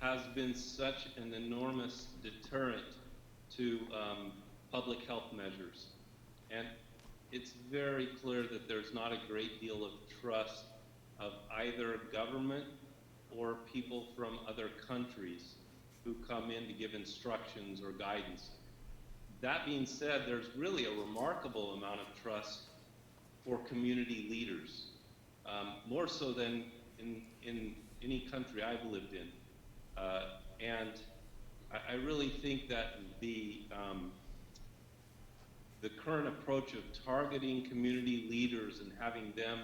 has been such an enormous deterrent to public health measures. And it's very clear that there's not a great deal of trust of either government or people from other countries who come in to give instructions or guidance. That being said, there's really a remarkable amount of trust for community leaders, more so than in any country I've lived in. And I really think that the current approach of targeting community leaders and having them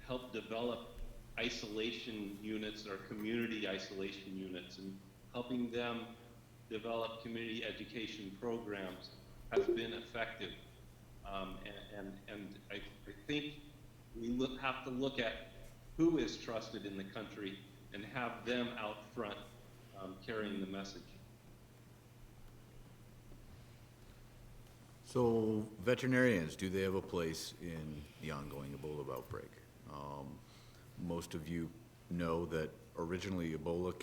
help develop isolation units or community isolation units and helping them develop community education programs has been effective. And I think we have to look at who is trusted in the country and have them out front carrying the message. So veterinarians, do they have a place in the ongoing Ebola outbreak? Most of you know that originally Ebola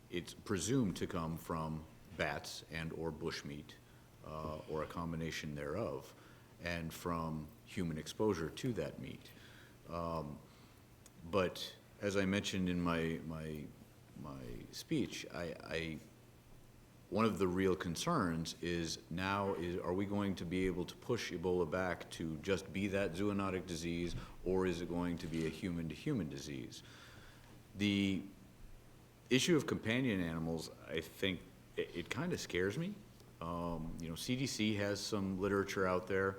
it's presumed to come from bats and or bushmeat, or a combination thereof, and from human exposure to that meat. But as I mentioned in my speech, one of the real concerns is are we going to be able to push Ebola back to just be that zoonotic disease, or is it going to be a human-to-human disease? The issue of companion animals, I think, it kind of scares me. You know, CDC has some literature out there,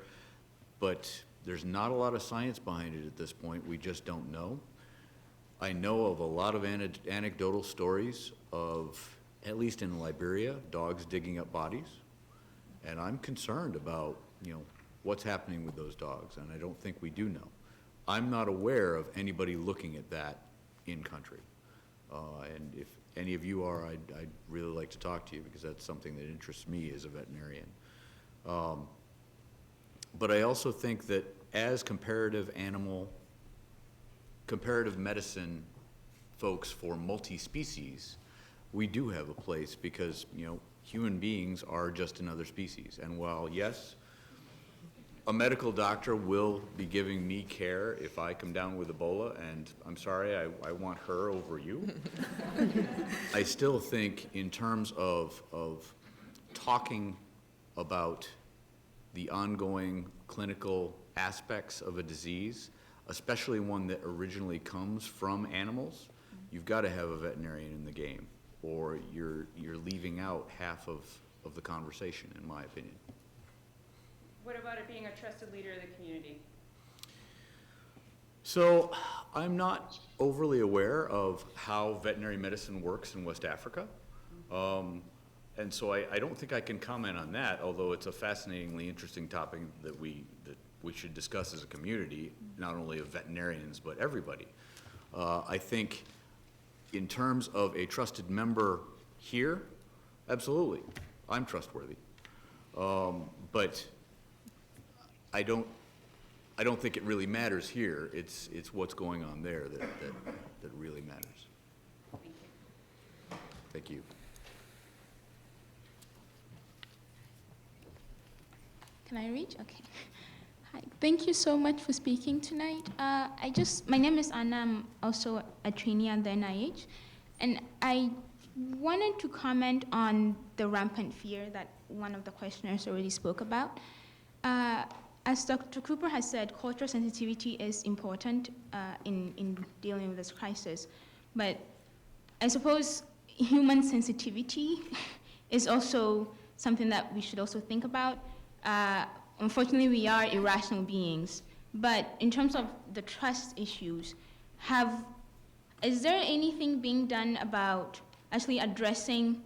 but there's not a lot of science behind it at this point. We just don't know. I know of a lot of anecdotal stories of, at least in Liberia, dogs digging up bodies. And I'm concerned about, you know, what's happening with those dogs, and I don't think we do know. I'm not aware of anybody looking at that in country. And if any of you are, I'd really like to talk to you, because that's something that interests me as a veterinarian. But I also think that as comparative medicine folks for multi-species, we do have a place, because, you know, human beings are just another species. And while, yes, a medical doctor will be giving me care if I come down with Ebola, and I'm sorry, I want her over you. I still think in terms of talking about the ongoing clinical aspects of a disease, especially one that originally comes from animals, you've got to have a veterinarian in the game, or you're leaving out half of the conversation, in my opinion. What about it being a trusted leader of the community? So I'm not overly aware of how veterinary medicine works in West Africa. And so I don't think I can comment on that, although it's a fascinatingly interesting topic that we should discuss as a community, not only of veterinarians, but everybody. I think in terms of a trusted member here, absolutely, I'm trustworthy. But I don't think it really matters here. It's what's going on there that really matters. Thank you. Can I reach? Okay. Hi. Thank you so much for speaking tonight. My name is Anna. I'm also a trainee at the NIH, and I wanted to comment on the rampant fear that one of the questioners already spoke about. As Dr. Cooper has said, cultural sensitivity is important in dealing with this crisis, but I suppose human sensitivity is also something that we should also think about. Unfortunately, we are irrational beings, but in terms of the trust issues, is there anything being done about actually addressing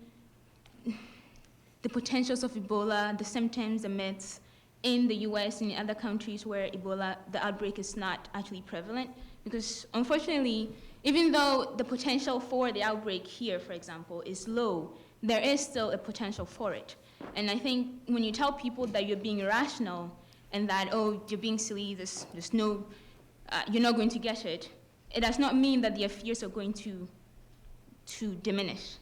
the potentials of Ebola, the symptoms, the myths, in the US and in other countries where Ebola, the outbreak is not actually prevalent? Because unfortunately, even though the potential for the outbreak here, for example, is low, there is still a potential for it. And I think when you tell people that you're being irrational and that, oh, you're being silly, there's no, you're not going to get it, it does not mean that their fears are going to diminish.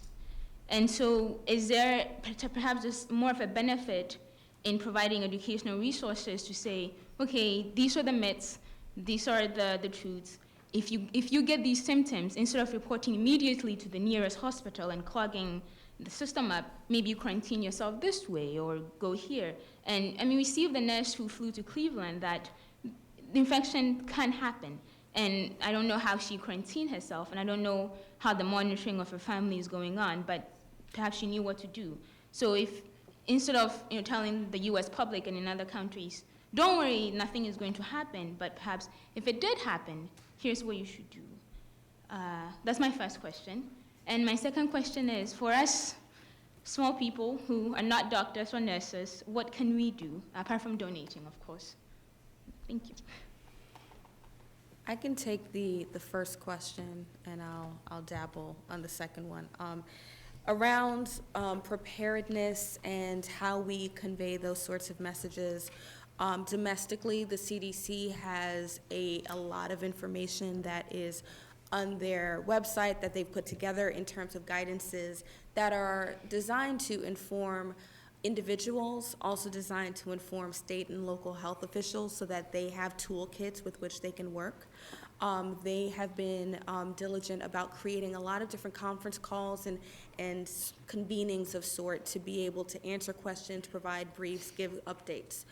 And so is there perhaps just more of a benefit in providing educational resources to say, okay, these are the myths, these are the truths. If you get these symptoms, instead of reporting immediately to the nearest hospital and clogging the system up, maybe you quarantine yourself this way or go here. And I mean, we see with the nurse who flew to Cleveland that the infection can happen. And I don't know how she quarantined herself, and I don't know how the monitoring of her family is going on, but perhaps she knew what to do. So if instead of telling the US public and in other countries, don't worry, nothing is going to happen, but perhaps if it did happen, here's what you should do. That's my first question. And my second question is, for us small people who are not doctors or nurses, what can we do, apart from donating, of course? Thank you. I can take the first question, and I'll dabble on the second one. Around preparedness and how we convey those sorts of messages. Domestically, the CDC has a lot of information that is on their website that they've put together in terms of guidances that are designed to inform individuals, also designed to inform state and local health officials so that they have toolkits with which they can work. They have been diligent about creating a lot of different conference calls and convenings of sort to be able to answer questions, provide briefs, give updates.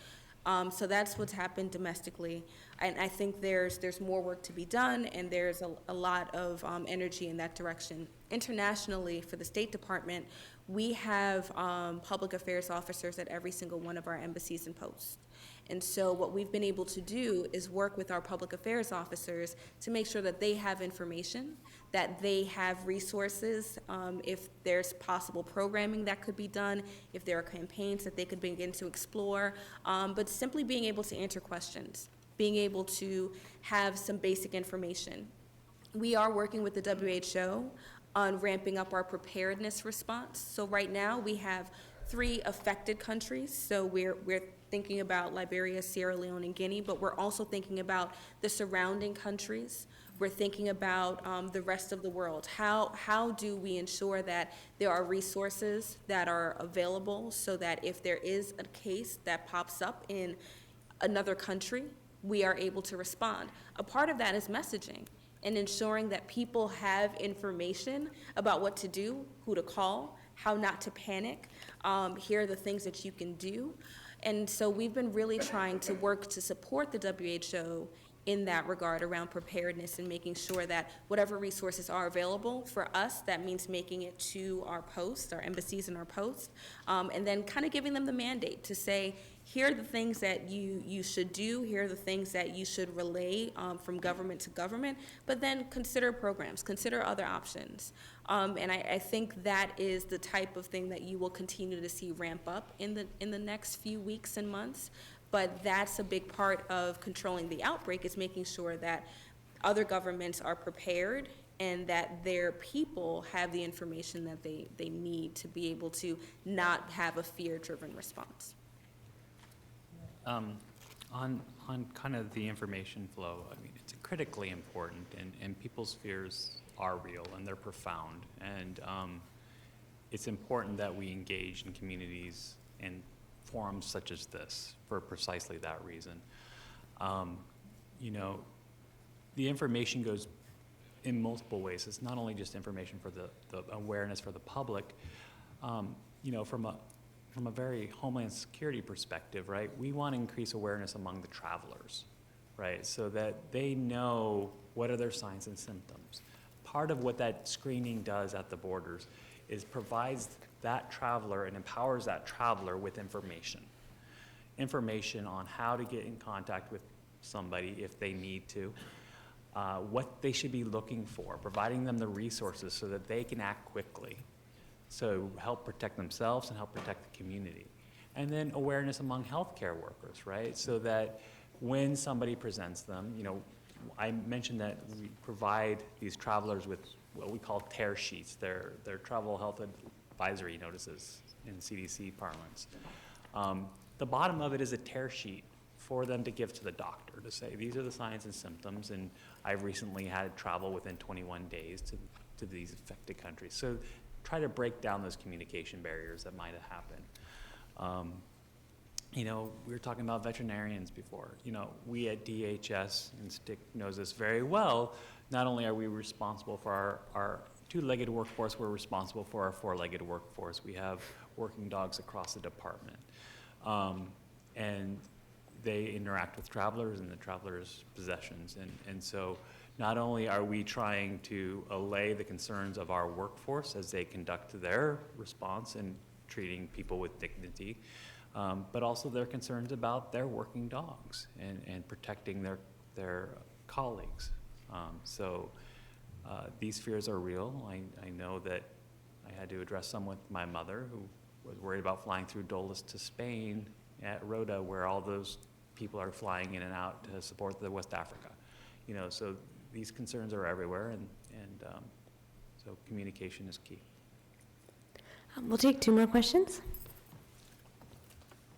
So that's what's happened domestically. And I think there's more work to be done, and there's a lot of energy in that direction. internationally, for the State Department, we have public affairs officers at every single one of our embassies and posts. And so what we've been able to do is work with our public affairs officers to make sure that they have information, that they have resources, if there's possible programming that could be done, if there are campaigns that they could begin to explore, but simply being able to answer questions, being able to have some basic information. We are working with the WHO on ramping up our preparedness response. So right now we have 3 affected countries. So we're thinking about Liberia, Sierra Leone, and Guinea, but we're also thinking about the surrounding countries. We're thinking about the rest of the world. How do we ensure that there are resources that are available so that if there is a case that pops up in another country, we are able to respond? A part of that is messaging and ensuring that people have information about what to do, who to call, how not to panic. Here are the things that you can do. And so we've been really trying to work to support the WHO in that regard around preparedness and making sure that whatever resources are available for us, that means making it to our posts, our embassies and our posts, and then kind of giving them the mandate to say, here are the things that you should do, here are the things that you should relay from government to government, but then consider programs, consider other options. And I think that is the type of thing that you will continue to see ramp up in the next few weeks and months. But that's a big part of controlling the outbreak, is making sure that other governments are prepared and that their people have the information that they need to be able to not have a fear-driven response. On kind of the information flow, I mean, it's critically important, and people's fears are real and they're profound. And it's important that we engage in communities and forums such as this for precisely that reason. You know, the information goes in multiple ways. It's not only just information for the awareness for the public. You know, from a very Homeland Security perspective, right, we want to increase awareness among the travelers, right, so that they know what are their signs and symptoms. Part of what that screening does at the borders is provides that traveler and empowers that traveler with information on how to get in contact with somebody if they need to, what they should be looking for, providing them the resources so that they can act quickly, so help protect themselves and help protect the community. And then awareness among healthcare workers, right, so that when somebody presents them, you know, I mentioned that we provide these travelers with what we call tear sheets. They're travel health advisory notices in CDC parlance. The bottom of it is a tear sheet for them to give to the doctor to say, these are the signs and symptoms, and I've recently had travel within 21 days to these affected countries. So try to break down those communication barriers that might have happened. You know, we were talking about veterinarians before. You know, we at DHS, and Stick knows this very well, not only are we responsible for our two-legged workforce, we're responsible for our four-legged workforce. We have working dogs across the department. And they interact with travelers and the travelers' possessions. And so not only are we trying to allay the concerns of our workforce as they conduct their response in treating people with dignity, but also their concerns about their working dogs and protecting their colleagues. So these fears are real. I know that I had to address some with my mother, who was worried about flying through Dulles to Spain at Rota, where all those people are flying in and out to support the West Africa. You know, so these concerns are everywhere, and so communication is key. We'll take 2 more questions.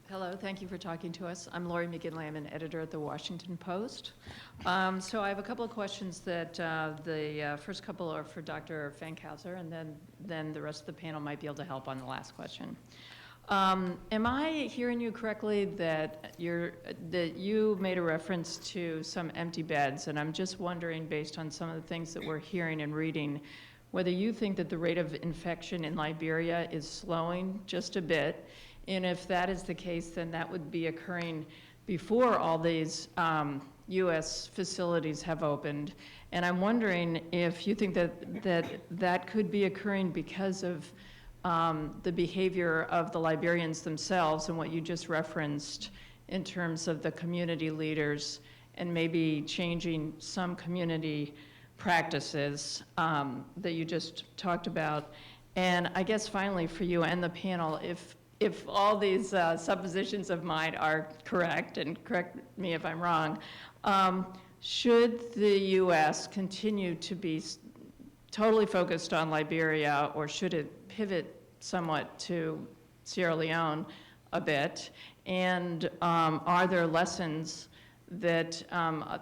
Hello, thank you for talking to us. I'm Lori McGinley, an editor at the Washington Post. So I have a couple of questions that the first couple are for Dr. Fankhauser, and then the rest of the panel might be able to help on the last question. Am I hearing you correctly that you made a reference to some empty beds? And I'm just wondering, based on some of the things that we're hearing and reading, whether you think that the rate of infection in Liberia is slowing just a bit. And if that is the case, then that would be occurring before all these U.S. facilities have opened. And I'm wondering if you think that could be occurring because of the behavior of the Liberians themselves and what you just referenced in terms of the community leaders and maybe changing some community practices that you just talked about. And I guess finally for you and the panel, if all these suppositions of mine are correct, and correct me if I'm wrong, should the U.S. continue to be totally focused on Liberia, or should it pivot somewhat to Sierra Leone a bit? And are there lessons that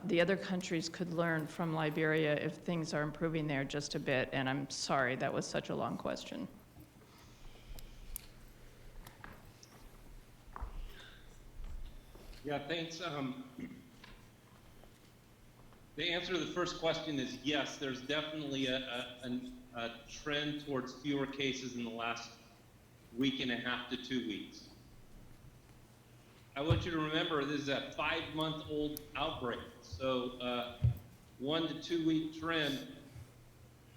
the other countries could learn from Liberia if things are improving there just a bit? And I'm sorry, that was such a long question. Yeah, thanks. The answer to the first question is yes, there's definitely a trend towards fewer cases in the last week and a half to 2 weeks. I want you to remember this is a 5-month-old outbreak, so 1 to 2 week trend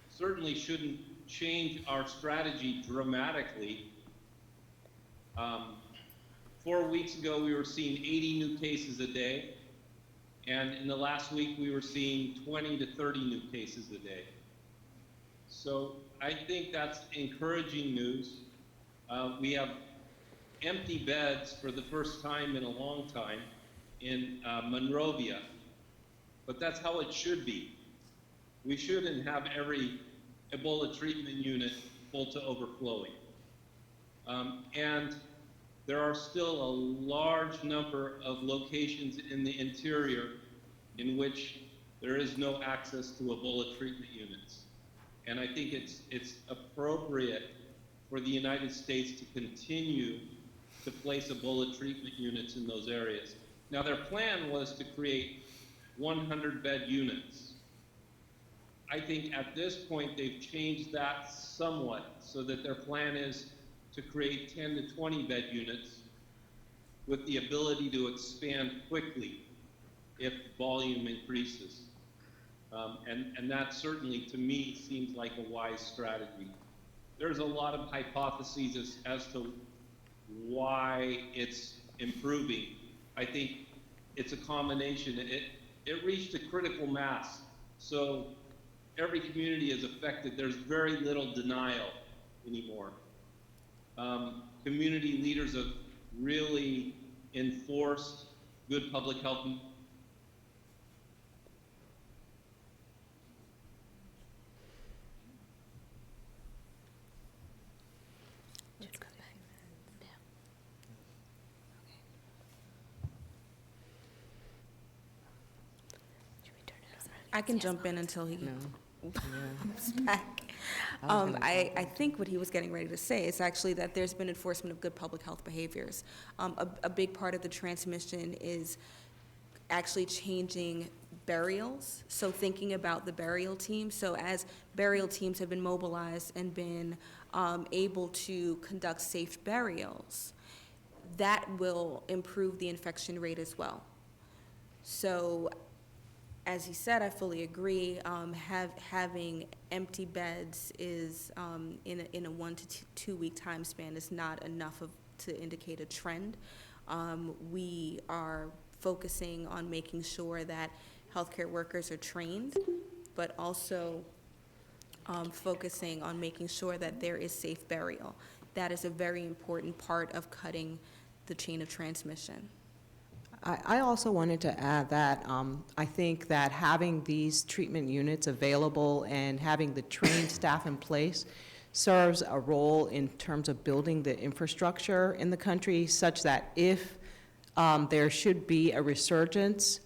certainly shouldn't change our strategy dramatically. 4 weeks ago, we were seeing 80 new cases a day, and in the last week, we were seeing 20 to 30 new cases a day. So I think that's encouraging news. We have empty beds for the first time in a long time in Monrovia, but that's how it should be. We shouldn't have every Ebola treatment unit full to overflowing. And there are still a large number of locations in the interior in which there is no access to Ebola treatment units. And I think it's appropriate for the United States to continue to place Ebola treatment units in those areas. Now, their plan was to create 100-bed units. I think at this point they've changed that somewhat so that their plan is to create 10 to 20-bed units with the ability to expand quickly if volume increases. And that certainly, to me, seems like a wise strategy. There's a lot of hypotheses as to why it's improving. I think it's a combination. It reached a critical mass, so every community is affected. There's very little denial anymore. Community leaders have really enforced good public health. I can jump in until he comes back. I think what he was getting ready to say is actually that there's been enforcement of good public health behaviors. A big part of the transmission is actually changing burials, so thinking about the burial team. So as burial teams have been mobilized and been able to conduct safe burials, that will improve the infection rate as well. So as he said, I fully agree. Having empty beds is in a 1 to 2 week time span is not enough to indicate a trend. We are focusing on making sure that healthcare workers are trained, but also focusing on making sure that there is safe burial. That is a very important part of cutting the chain of transmission. I also wanted to add that I think that having these treatment units available and having the trained staff in place serves a role in terms of building the infrastructure in the country such that if there should be a resurgence,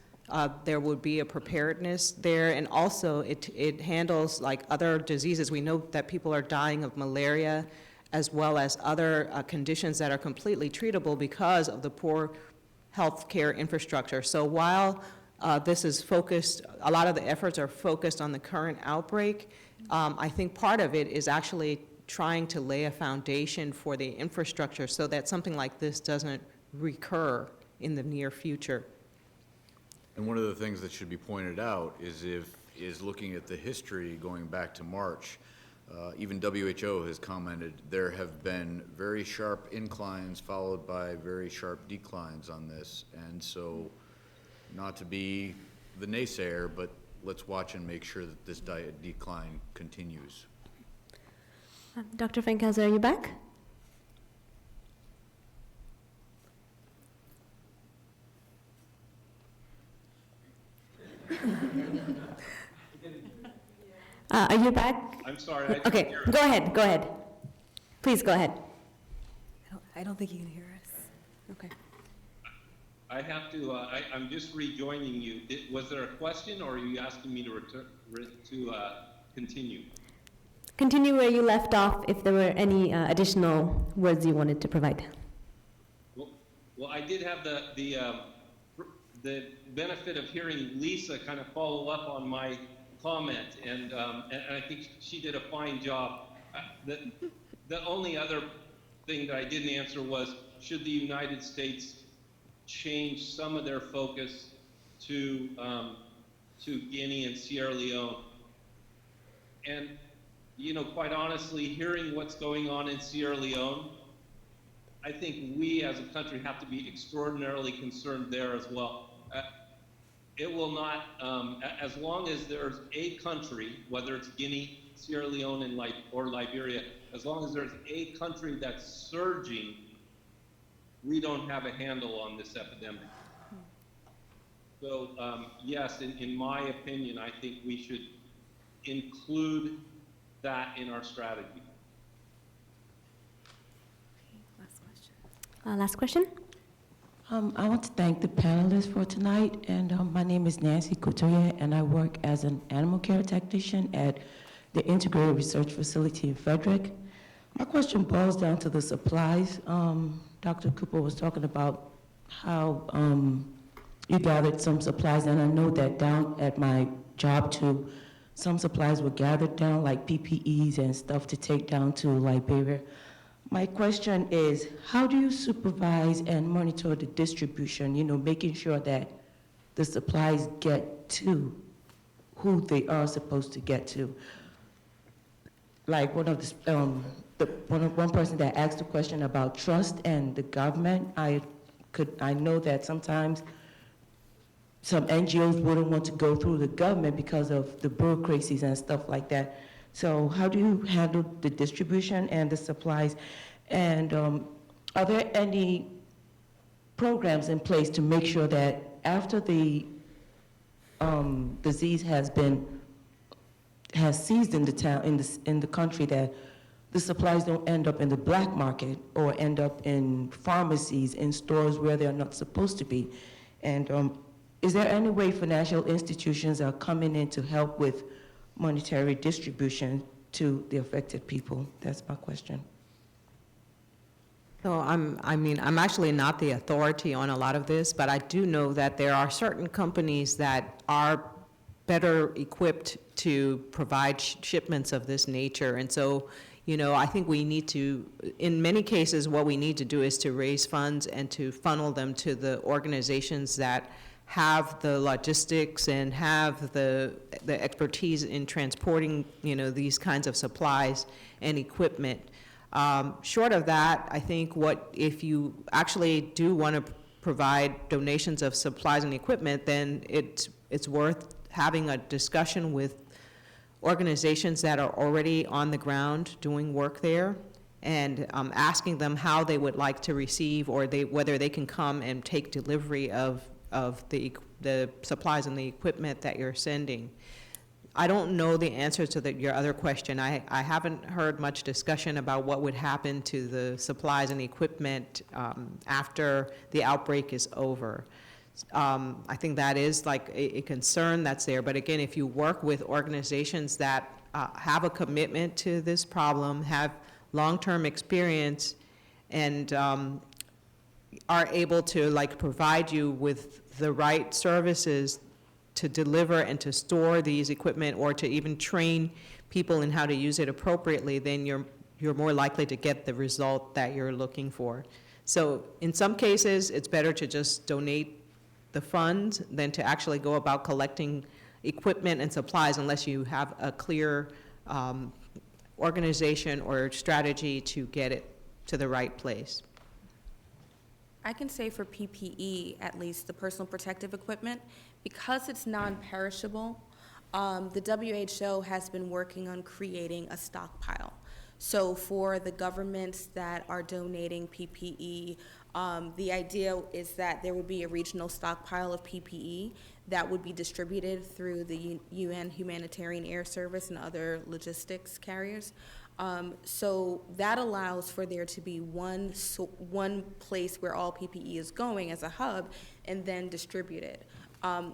there would be a preparedness there. And also it handles like other diseases. We know that people are dying of malaria as well as other conditions that are completely treatable because of the poor healthcare infrastructure. So while this is focused, a lot of the efforts are focused on the current outbreak, I think part of it is actually trying to lay a foundation for the infrastructure so that something like this doesn't recur in the near future. And one of the things that should be pointed out is looking at the history going back to March. Even WHO has commented there have been very sharp inclines followed by very sharp declines on this. And so, not to be the naysayer, but let's watch and make sure that this decline continues. Dr. Frankhauser, are you back? Are you back? I'm sorry. Okay, go ahead. Please go ahead. I don't think you can hear us. Okay. I have to, I'm just rejoining you. Was there a question, or are you asking me to continue? Continue where you left off if there were any additional words you wanted to provide. Well, I did have the benefit of hearing Lisa kind of follow up on my comment, and I think she did a fine job. The only other thing that I didn't answer was, should the United States change some of their focus to Guinea and Sierra Leone? And, you know, quite honestly, hearing what's going on in Sierra Leone, I think we as a country have to be extraordinarily concerned there as well. It will not, as long as there's a country, whether it's Guinea, Sierra Leone, or Liberia, as long as there's a country that's surging, we don't have a handle on this epidemic. So yes, in my opinion, I think we should include that in our strategy. Last question. I want to thank the panelists for tonight, and my name is Nancy Couturier, and I work as an animal care technician at the Integrated Research Facility in Frederick. My question boils down to the supplies. Dr. Cooper was talking about how you gathered some supplies, and I know that down at my job too, some supplies were gathered down, like PPEs and stuff to take down to Liberia. My question is, how do you supervise and monitor the distribution, you know, making sure that the supplies get to who they are supposed to get to? Like one person that asked a question about trust and the government, I know that sometimes some NGOs wouldn't want to go through the government because of the bureaucracies and stuff like that. So how do you handle the distribution and the supplies? And are there any programs in place to make sure that after the disease has seized in the town, in the country, that the supplies don't end up in the black market or end up in pharmacies, in stores where they're not supposed to be? And is there any way financial institutions are coming in to help with monetary distribution to the affected people? That's my question. So I'm actually not the authority on a lot of this, but I do know that there are certain companies that are better equipped to provide shipments of this nature. And so, you know, I think we need to, in many cases, what we need to do is to raise funds and to funnel them to the organizations that have the logistics and have the expertise in transporting, you know, these kinds of supplies and equipment. Short of that, I think if you actually do want to provide donations of supplies and equipment, then it's worth having a discussion with organizations that are already on the ground doing work there, and asking them how they would like to receive, or whether they can come and take delivery of the supplies and the equipment that you're sending. I don't know the answer to your other question. I haven't heard much discussion about what would happen to the supplies and equipment after the outbreak is over. I think that is like a concern that's there. But again, if you work with organizations that have a commitment to this problem, have long-term experience, and are able to provide you with the right services to deliver and to store these equipment, or to even train people in how to use it appropriately, then you're more likely to get the result that you're looking for. So in some cases, it's better to just donate the funds than to actually go about collecting equipment and supplies unless you have a clear organization or strategy to get it to the right place. I can say for PPE, at least the personal protective equipment, because it's non-perishable, the WHO has been working on creating a stockpile. So for the governments that are donating PPE, the idea is that there would be a regional stockpile of PPE that would be distributed through the UN Humanitarian Air Service and other logistics carriers. So that allows for there to be one place where all PPE is going as a hub and then distributed.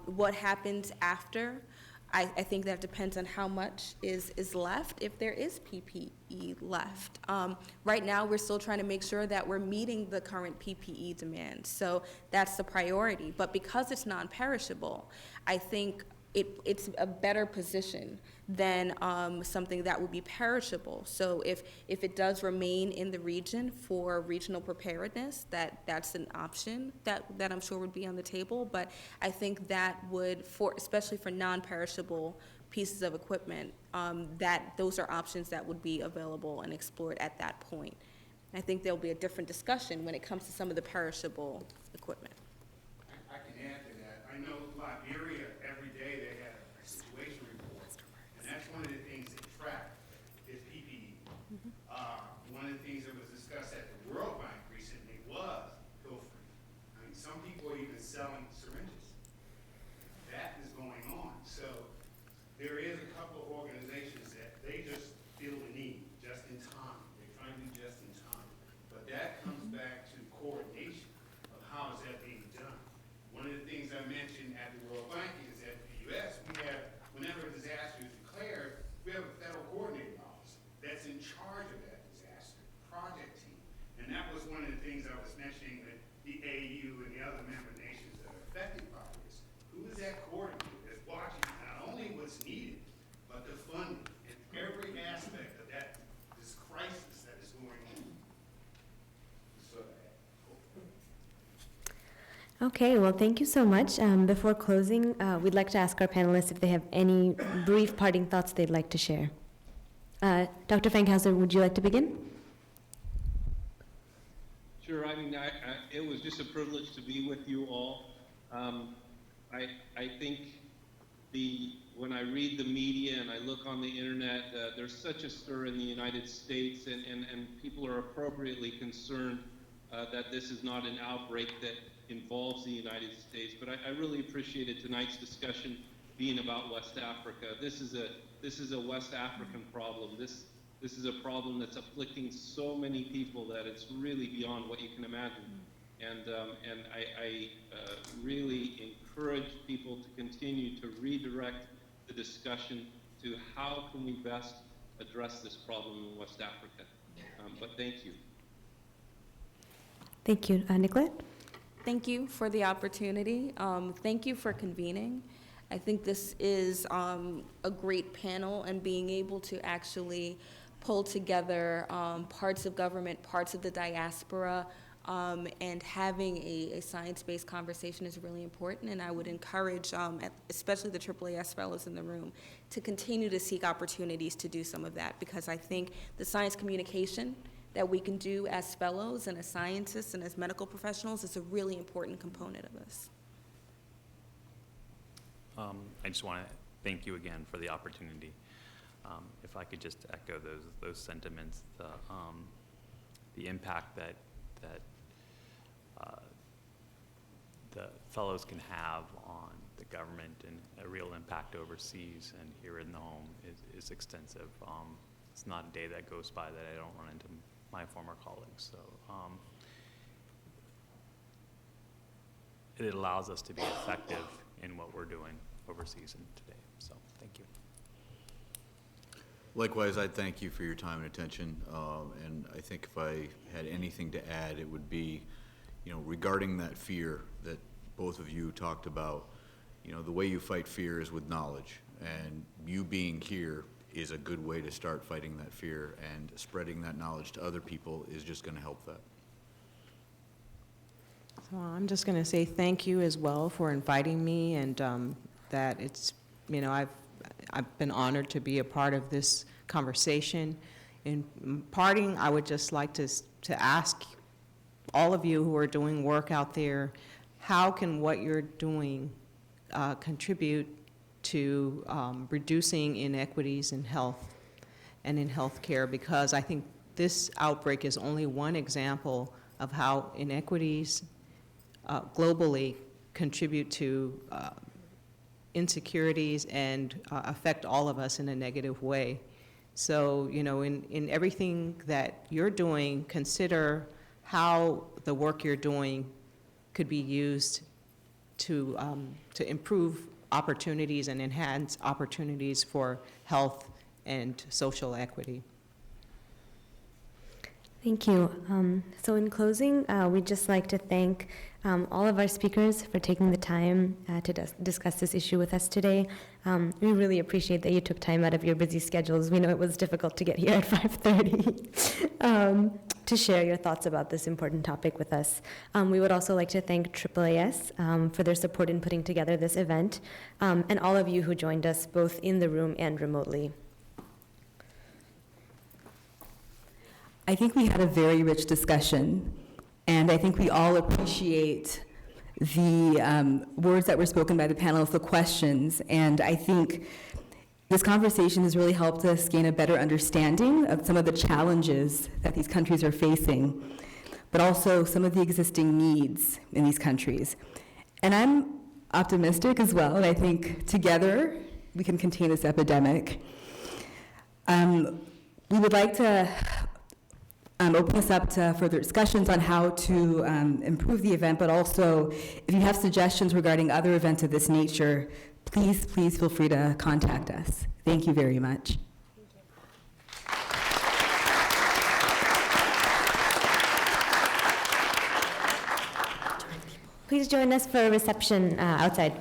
What happens after? I think that depends on how much is left, if there is PPE left. Right now, we're still trying to make sure that we're meeting the current PPE demand. So that's the priority. But because it's non-perishable, I think it's a better position than something that would be perishable. So if it does remain in the region for regional preparedness, that's an option that I'm sure would be on the table. But I think that would, especially for non-perishable pieces of equipment, that those are options that would be available and explored at that point. I think there'll be a different discussion when it comes to some of the perishable equipment. I can add to that. I know Liberia, every day they have a situation report, and that's one of the things they track is PPE. One of the things that was discussed at the World Bank recently was pilfering. I mean, some people are even selling syringes. That is going on. So there is a couple of organizations that they just feel the need just in time. They're trying to do just in time. But that comes back to coordination of how is that being done. One of the things I mentioned at the World Bank is that in the U.S., we have, whenever a disaster is declared, we have a federal coordinating officer that's in charge of that disaster project team. And that was one of the things I was mentioning that the AU and the other member nations that are affected by this. Who is that coordinator that's watching not only what's needed, but the funding and every aspect of this crisis that is going on? So Okay, well, thank you so much. Before closing, we'd like to ask our panelists if they have any brief parting thoughts they'd like to share. Dr. Fankhauser, would you like to begin? Sure. I mean, it was just a privilege to be with you all. I think when I read the media and I look on the internet, there's such a stir in the United States, and people are appropriately concerned that this is not an outbreak that involves the United States. But I really appreciated tonight's discussion being about West Africa. This is a West African problem. This is a problem that's afflicting so many people that it's really beyond what you can imagine. And I really encourage people to continue to redirect the discussion to how can we best address this problem in West Africa. But thank you. Thank you. Nicolette? Thank you for the opportunity. Thank you for convening. I think this is a great panel, and being able to actually pull together parts of government, parts of the diaspora, and having a science-based conversation is really important. And I would encourage, especially the AAAS fellows in the room, to continue to seek opportunities to do some of that, because I think the science communication that we can do as fellows and as scientists and as medical professionals is a really important component of this. I just want to thank you again for the opportunity. If I could just echo those sentiments, the impact that the fellows can have on the government and a real impact overseas and here in the home is extensive. It's not a day that goes by that I don't run into my former colleagues. So it allows us to be effective in what we're doing overseas and today. So thank you. Likewise, I thank you for your time and attention. And I think if I had anything to add, it would be, regarding that fear that both of you talked about, the way you fight fear is with knowledge. And you being here is a good way to start fighting that fear, and spreading that knowledge to other people is just going to help that. So I'm just going to say thank you as well for inviting me, and that it's, you know, I've been honored to be a part of this conversation. In parting, I would just like to ask all of you who are doing work out there, how can what you're doing contribute to reducing inequities in health and in healthcare? Because I think this outbreak is only one example of how inequities globally contribute to insecurities and affect all of us in a negative way. So, you know, in everything that you're doing, consider how the work you're doing could be used to improve opportunities and enhance opportunities for health and social equity. Thank you. So in closing, we'd just like to thank all of our speakers for taking the time to discuss this issue with us today. We really appreciate that you took time out of your busy schedules. We know it was difficult to get here at 5:30 to share your thoughts about this important topic with us. We would also like to thank AAAS for their support in putting together this event, and all of you who joined us both in the room and remotely. I think we had a very rich discussion, and I think we all appreciate the words that were spoken by the panelists, the questions, and I think this conversation has really helped us gain a better understanding of some of the challenges that these countries are facing, but also some of the existing needs in these countries. And I'm optimistic as well, and I think together we can contain this epidemic. We would like to open this up to further discussions on how to improve the event, but also if you have suggestions regarding other events of this nature, please feel free to contact us. Thank you very much. Please join us for a reception outside.